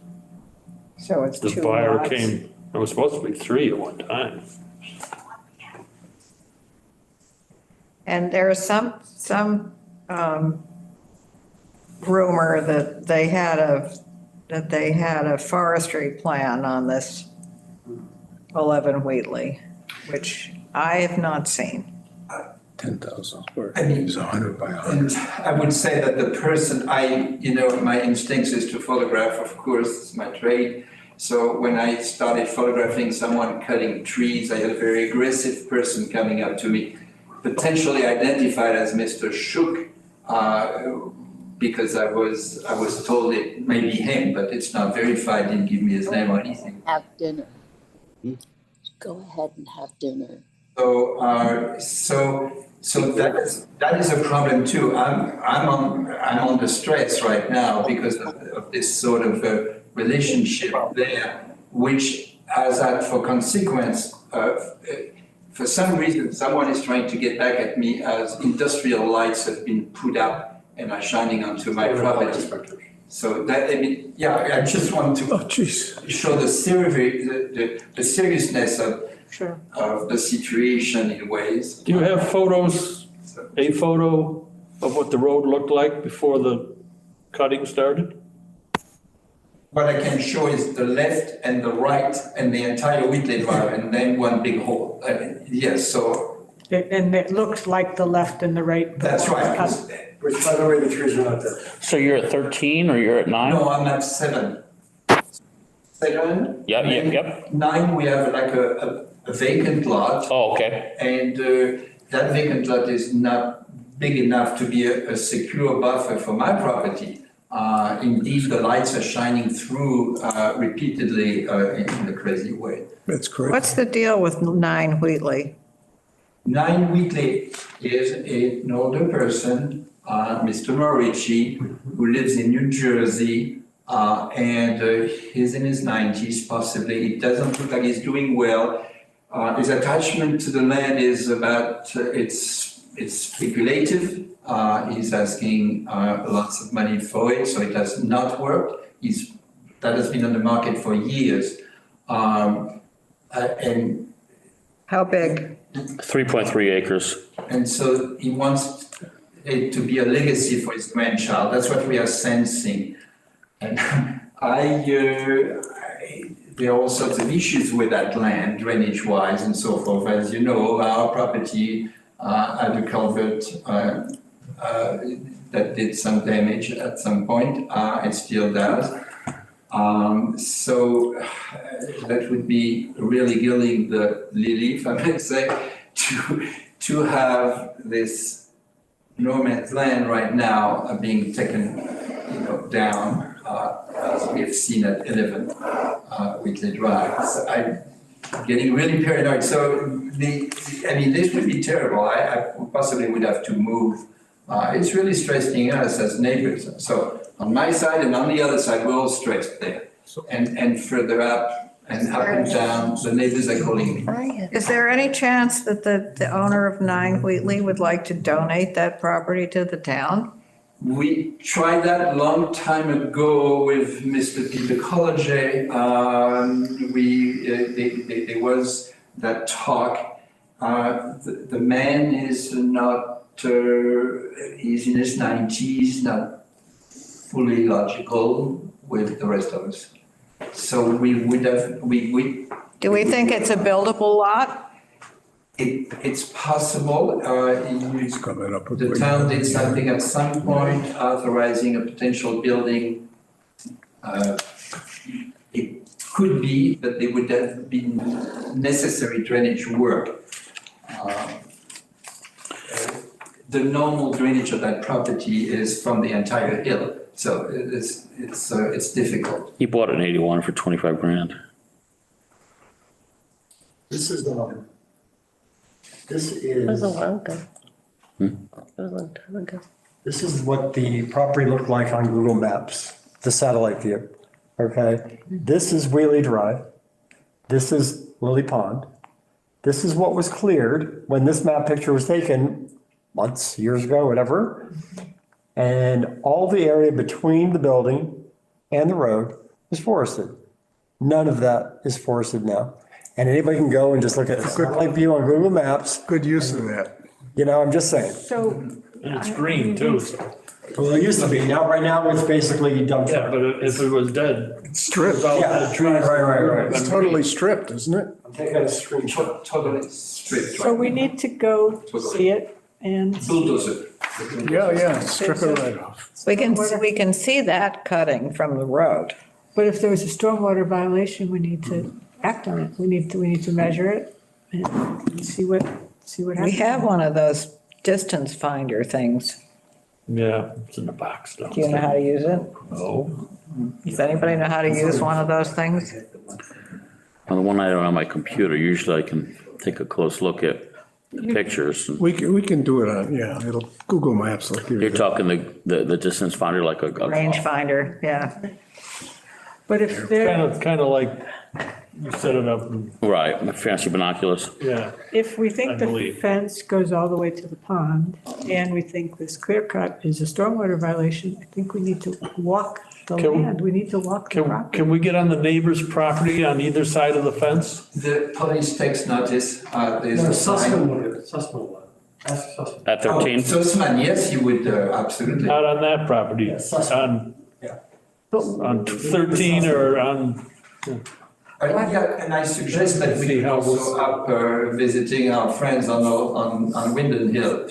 so it's the two buyer lots. came, it was supposed to be 3 at one time. And there is some rumor that they had a forestry plan on this 11 Wheatley, which I have not seen. 10,000 square I mean, feet is 100 by 100. and I would say that the person, my instincts is to photograph, of course, it's my trade. So when I started photographing someone cutting trees, I had a very aggressive person coming up to me, potentially identified as Mr. Shook, because I was told it may be him, but it's not verified, didn't give me his name or anything. Have dinner. Go ahead and have dinner. So that is a problem too. I'm on the stress right now because of this sort of relationship there, which has had for consequence, for some reason, someone is trying to get back at me as industrial lights have been put up and are shining onto my property. So that, I mean, yeah, I just want to show the seriousness of the situation in ways. Do you have photos, a photo of what the road looked like before the cutting started? What I can show is the left and the right and the entire Wheatley Drive and then one big hole. Yes, so. And it looked like the left and the right. That's right. Which, by the way, the trees are not there. So you're at 13 or you're at 9? No, I'm at 7. 7? Yep. 9, we have like a vacant lot. Oh, okay. And that vacant lot is not big enough to be a secure buffer for my property. Indeed, the lights are shining through repeatedly in a crazy way. That's correct. What's the deal with 9 Wheatley? 9 Wheatley is an older person, Mr. Morici, who lives in New Jersey, and he's in his 90s possibly. It doesn't look like he's doing well. His attachment to the land is about, it's speculative. He's asking lots of money for it, so it does not work. That has been on the market for years. And how big? 3.3 acres. And so he wants it to be a legacy for his grandchild. That's what we are sensing. And there are all sorts of issues with that land, drainage-wise and so forth. As you know, our property had a culvert that did some damage at some point. It still does. So that would be really gilding the lily, if I may say, to have this no man's land right now being taken, down, as we have seen at 11 Whitley Drive. So I'm getting really paranoid. So this would be terrible. I possibly would have to move. It's really stressing us as neighbors. So on my side and on the other side, we're all stressed there. And further up and down, the neighbors are calling me. Is there any chance that the owner of 9 Wheatley would like to donate that property to the town? We tried that a long time ago with Mr. Peter Colleget. There was that talk. The man is not, he's in his 90s, not fully logical with the rest of us. So we would have, Do we think it's a buildable lot? It's possible. The town did something at some point authorizing a potential building. It could be that there would have been necessary drainage work. The normal drainage of that property is from the entire hill, so it's difficult. He bought it in 81 for 25 grand. This is the. This It was a is, while ago. Hmm? It was a long time ago. this is what the property looked like on Google Maps, the satellite view. Okay, this is Wheelie Drive. This is Lily Pond. This is what was cleared when this map picture was taken months, years ago, whatever. And all the area between the building and the road is forested. None of that is forested now. And anybody can go and just look at the satellite view on Google Maps. Good use of that. I'm just saying. So. And it's green too. Well, it used to be. Now, right now, it's basically dumped. Yeah, but if it was dead. It's stripped. Yeah, right. It's totally stripped, isn't it? I'm taking a screenshot. Totally stripped. So we need to go see it and. Bulldozer. Yeah, strip it right off. We can see that cutting from the road. But if there was a stormwater violation, we need to act on it. We need to measure it and see what happens. We have one of those distance finder things. Yeah, it's in the box though. Do you know how to use it? No. Does anybody know how to use one of those things? On the one I don't on my computer, usually I can take a close look at the pictures. We can do it on, it'll, Google Maps will give you You're that. talking the distance finder like a. Range finder, yeah. But if they're, Kind of like you set it up and, Right, fancy binoculars. yeah. if we I think the believe. fence goes all the way to the pond and we think this clear cut is a stormwater violation, I think we need to walk the Can we- land. We need to walk the property. Can we get on the neighbor's property on either side of the fence? The police takes notice. There's a sign. Sussman. Ask Sussman. At 13? Sussman, yes, you would, absolutely. Not on that property, on, on 13 or on, Yeah, and I suggest that we See how also up visiting our friends on Winden Hill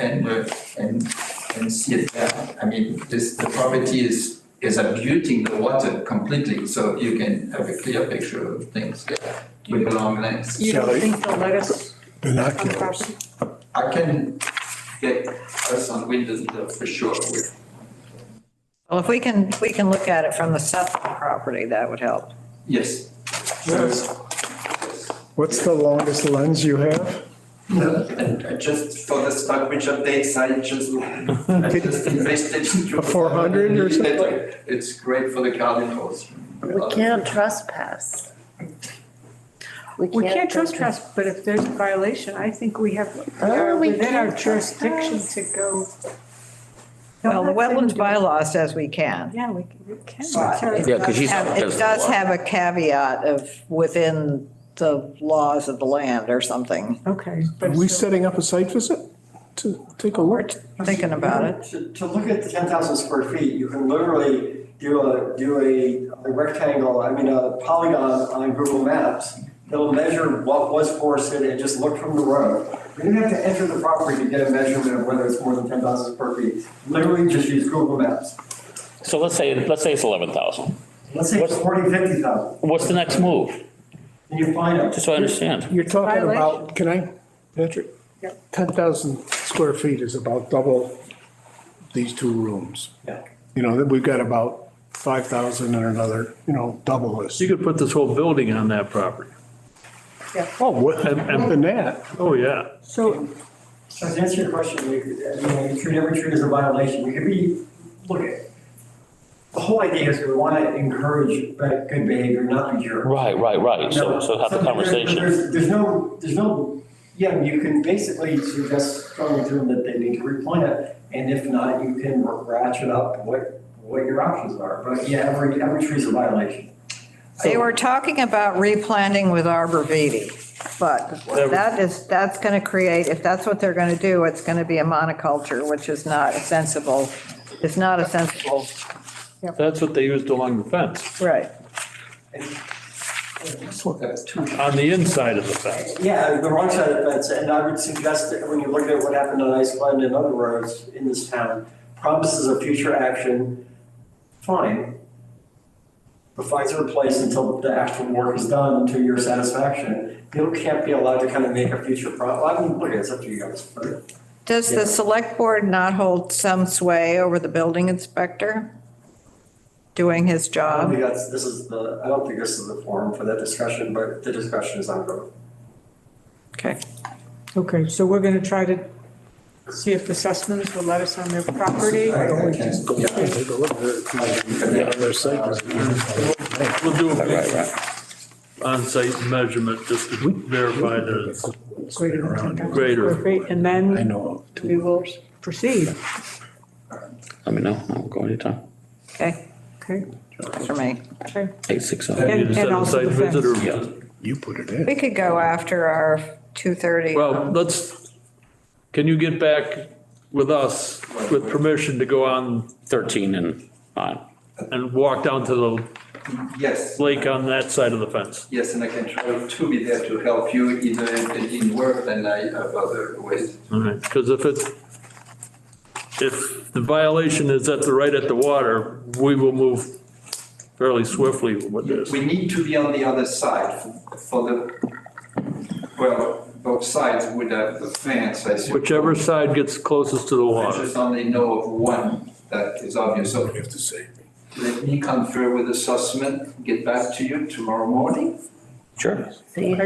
and see it there. I mean, the property is abutting the water completely, so you can have a clear picture of things there with the long lengths. You don't think they'll let us on the Binoculars. property? I can get us on Winden Hill for sure. Well, if we can look at it from the Sutton property, that would help. Yes. What's the longest lens you have? And just for the Stockbridge updates, I just invested into. A 400 or something? It's great for the Cardinals. We can't trespass. We can't trespass, but if there's a violation, I think we have, we Oh, are we within our can't jurisdiction to trespass. go. Well, the Don't let them wetlands do it. bylaw says we can. Yeah, we can. Yeah, because he's. It does have a caveat of within the laws of the land or something. Okay. Are we setting up a site visit to take a look? Thinking about it. To look at the 10,000 square feet, you can literally do a rectangle, I mean, a polygon on Google Maps, it'll measure what was forested and just look from the road. You don't have to enter the property to get a measurement of whether it's more than 10,000 square feet. Literally just use Google Maps. So let's say it's 11,000. Let's say it's 40, 50,000. What's the next move? And you find out. Just so I understand. You're talking about, can I, Patrick? 10,000 square feet is about double these two rooms. Yeah. You know, we've got about 5,000 and another, double this. You could put this whole building on that property. Oh, more than that. Oh, yeah. So, So to answer your question, you treat every tree as a violation. You could be, look at, the whole idea is we want to encourage good behavior, not be jerks. Right. So have the conversation. There's no, yeah, you can basically suggest going through that they need to replant, and if not, you can ratchet up what your options are. But yeah, every tree is a violation. They were talking about replanting with arborvitae, but that's going to create, if that's what they're going to do, it's going to be a monoculture, which is not a sensible. That's what they used along the fence, Right. on the inside of the fence. Yeah, the wrong side of the fence, and I would suggest that when you look at what happened on Ice Glen and other roads in this town, promises of future action, fine. But fines are in place until the actual work is done to your satisfaction. You can't be allowed to kind of make a future I mean, look, it's up to you guys. But, Does the select board not hold some sway over the building inspector doing his I don't job? think I don't think this is the forum for that discussion, but the discussion is ongoing. okay, so we're going to try to see if the Sussmans will let us on their property. Just go take a look at it. Their site is- We'll do a on-site measurement just to verify that it's Greater than 10,000 greater. square feet, and I then know. we will proceed. Let me know. I'll go anytime. Okay, Okay, works for me. okay. 860. You And- just and set a also site the visit or? Yeah. You put it in. We could go after our 2:30. Well, can you get back with us with permission to go on 13 and 9. and walk down to the Yes, lake on that side of the fence? yes, and I can try to be there to help you. Either if it didn't work, then I have other ways. All right, because if the violation is right at the water, we will move fairly swiftly with this. We need to be on the other side both sides would have the fence, I suppose. Whichever side gets closest to the I water. just only know of one that is obvious. So You have to say. let me confer with the Sussman, get back to you tomorrow morning. Sure. And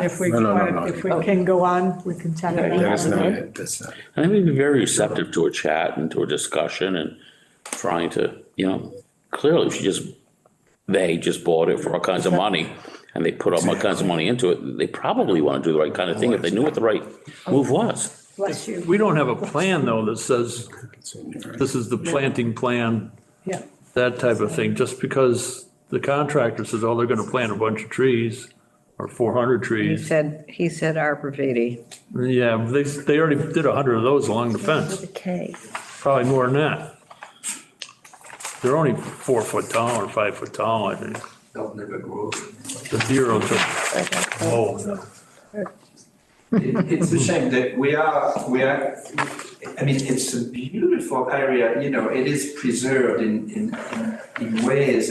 if we, No. if we can go on, we can tell you. That's not it. That's not it. I think we'd be very receptive to a chat and to a discussion and trying to, clearly if they just bought it for all kinds of money and they put all kinds of money into it, they probably want to do the right kind of thing if they knew what the right move was. Bless you. We don't have a plan though that says this is the planting plan, Yeah. that type of thing, just because the contractor says, oh, they're gonna plant a bunch of trees or 400 He trees. said arborvitae. Yeah, they already did 100 of those along the fence, Okay. probably more than that. They're only 4 foot tall or 5 foot tall, I think. They'll never grow. The bureau took, oh, It's a shame that we are, I mean, it's a beautiful area, it is preserved in ways,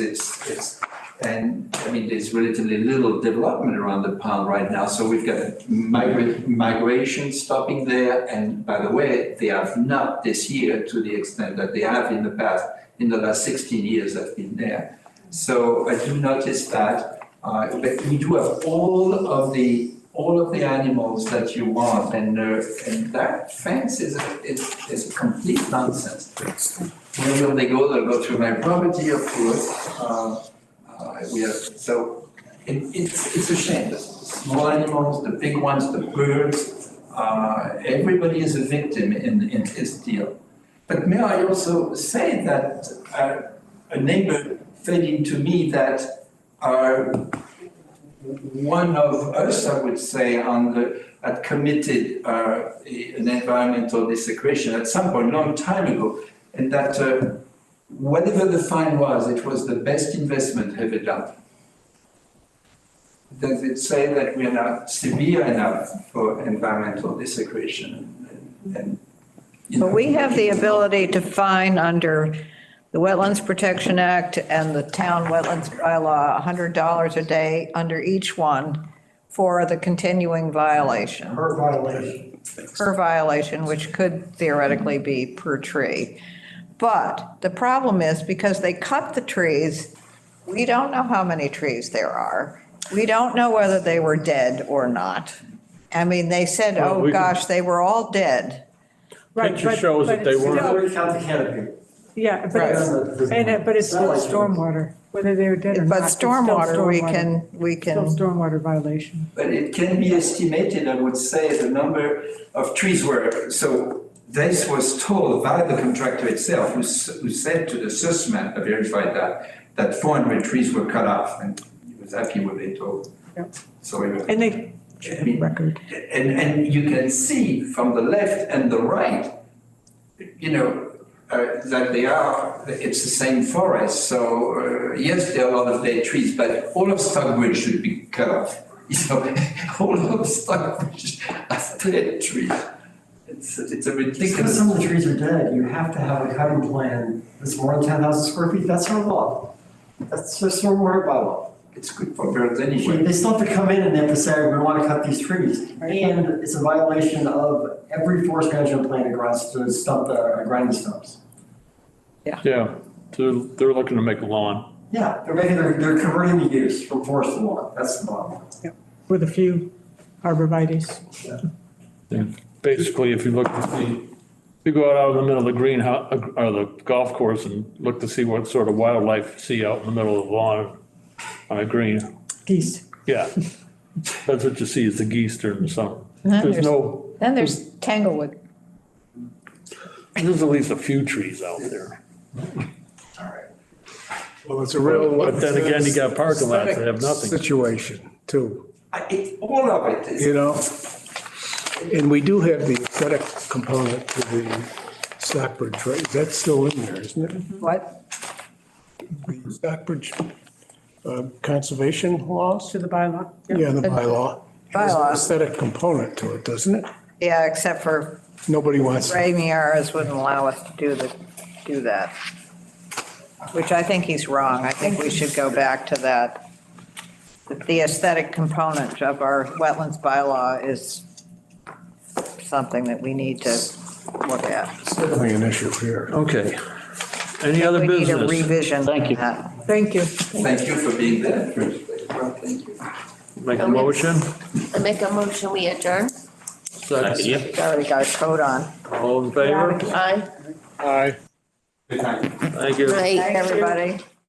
and I mean, there's relatively little development around the pond right now, so we've got migration stopping there, and by the way, they have not this year to the extent that they have in the past, in the last 16 years I've been there. So I do notice that, but we do have all of the animals that you want, and that fence is a complete nonsense. Where will they go? They'll go through my property, of course. It's a shame. The small animals, the big ones, the birds, everybody is a victim in this deal. But may I also say that a neighbor fed into me that one of us, I would say, had committed an environmental desecration at some point, a long time ago, and that whatever the fine was, it was the best investment ever done. Does it say that we are not severe enough for environmental desecration? But we have the ability to fine under the Wetlands Protection Act and the town wetlands bylaw, $100 a day under each one for the continuing violation. Per violation. Per violation, which could theoretically be per tree. But the problem is because they cut the trees, we don't know how many trees there are. We don't know whether they were dead or not. I mean, they said, Well, oh we can- gosh, they were all dead. Right, Picture but- shows but that they it's weren't. still- We count the canopy. Yeah, but it's still stormwater, whether they were dead or not. But it's still stormwater, we stormwater. can. Still stormwater violation. But it can be estimated, I would say, the number of trees were, so this was told by the contractor itself, who said to the sussman, I verified that 400 trees were cut off, and he was happy with it all. Yep. So it was. And they, I mean, record. And you can see from the left and the right, you know, that it's the same forest. So yes, there are a lot of dead trees, but all of Stockbridge should be cut off. You know, all of Stockbridge are dead trees. It's a Because ridiculous. some of the trees are dead, you have to have a cutting plan that's more than 10,000 square feet. That's our law. That's the stormwater bylaw. It's good for birds anyway. They still have to come in and they have to say, we want to cut these trees. And it's a violation of every forest management plan to stump the grinding stumps. Yeah, so they're looking to make a lawn. Yeah, they're converting the use from forest to lawn. That's the bottom. With a few arborvitaes. And basically, if you look to see, if you go out in the middle of the greenhouse, or the golf course and look to see what sort of wildlife you see out in the middle of the lawn on a green. Geese. Yeah, that's what you see is the geese during the summer. And There's there's Tanglewood. there's at least a few trees out there. Well, it's a real. But then again, you got parking lots that have nothing. Situation too, All of it is. you know? And we do have the aesthetic component to the Stockbridge, right? That's still in there, isn't it? What? The Stockbridge conservation laws? To the bylaw. Yeah, the bylaw. There's an Bylaw. aesthetic component to it, doesn't it? Yeah, except for Nobody wants. Ray Miaras wouldn't allow us to do that. Which I think he's wrong. I think we should go back to that. The aesthetic component of our wetlands bylaw is something that we need to look at. Certainly an issue here. Okay. Any other We need a business? revision. Thank you. of that. Thank you. Thank you for being there. Well, thank you. Make a motion? I make a motion, we adjourn. Second. Yeah. He's already got a coat on. All in favor? Aye. Aye. Thank you. Right. Thanks, everybody.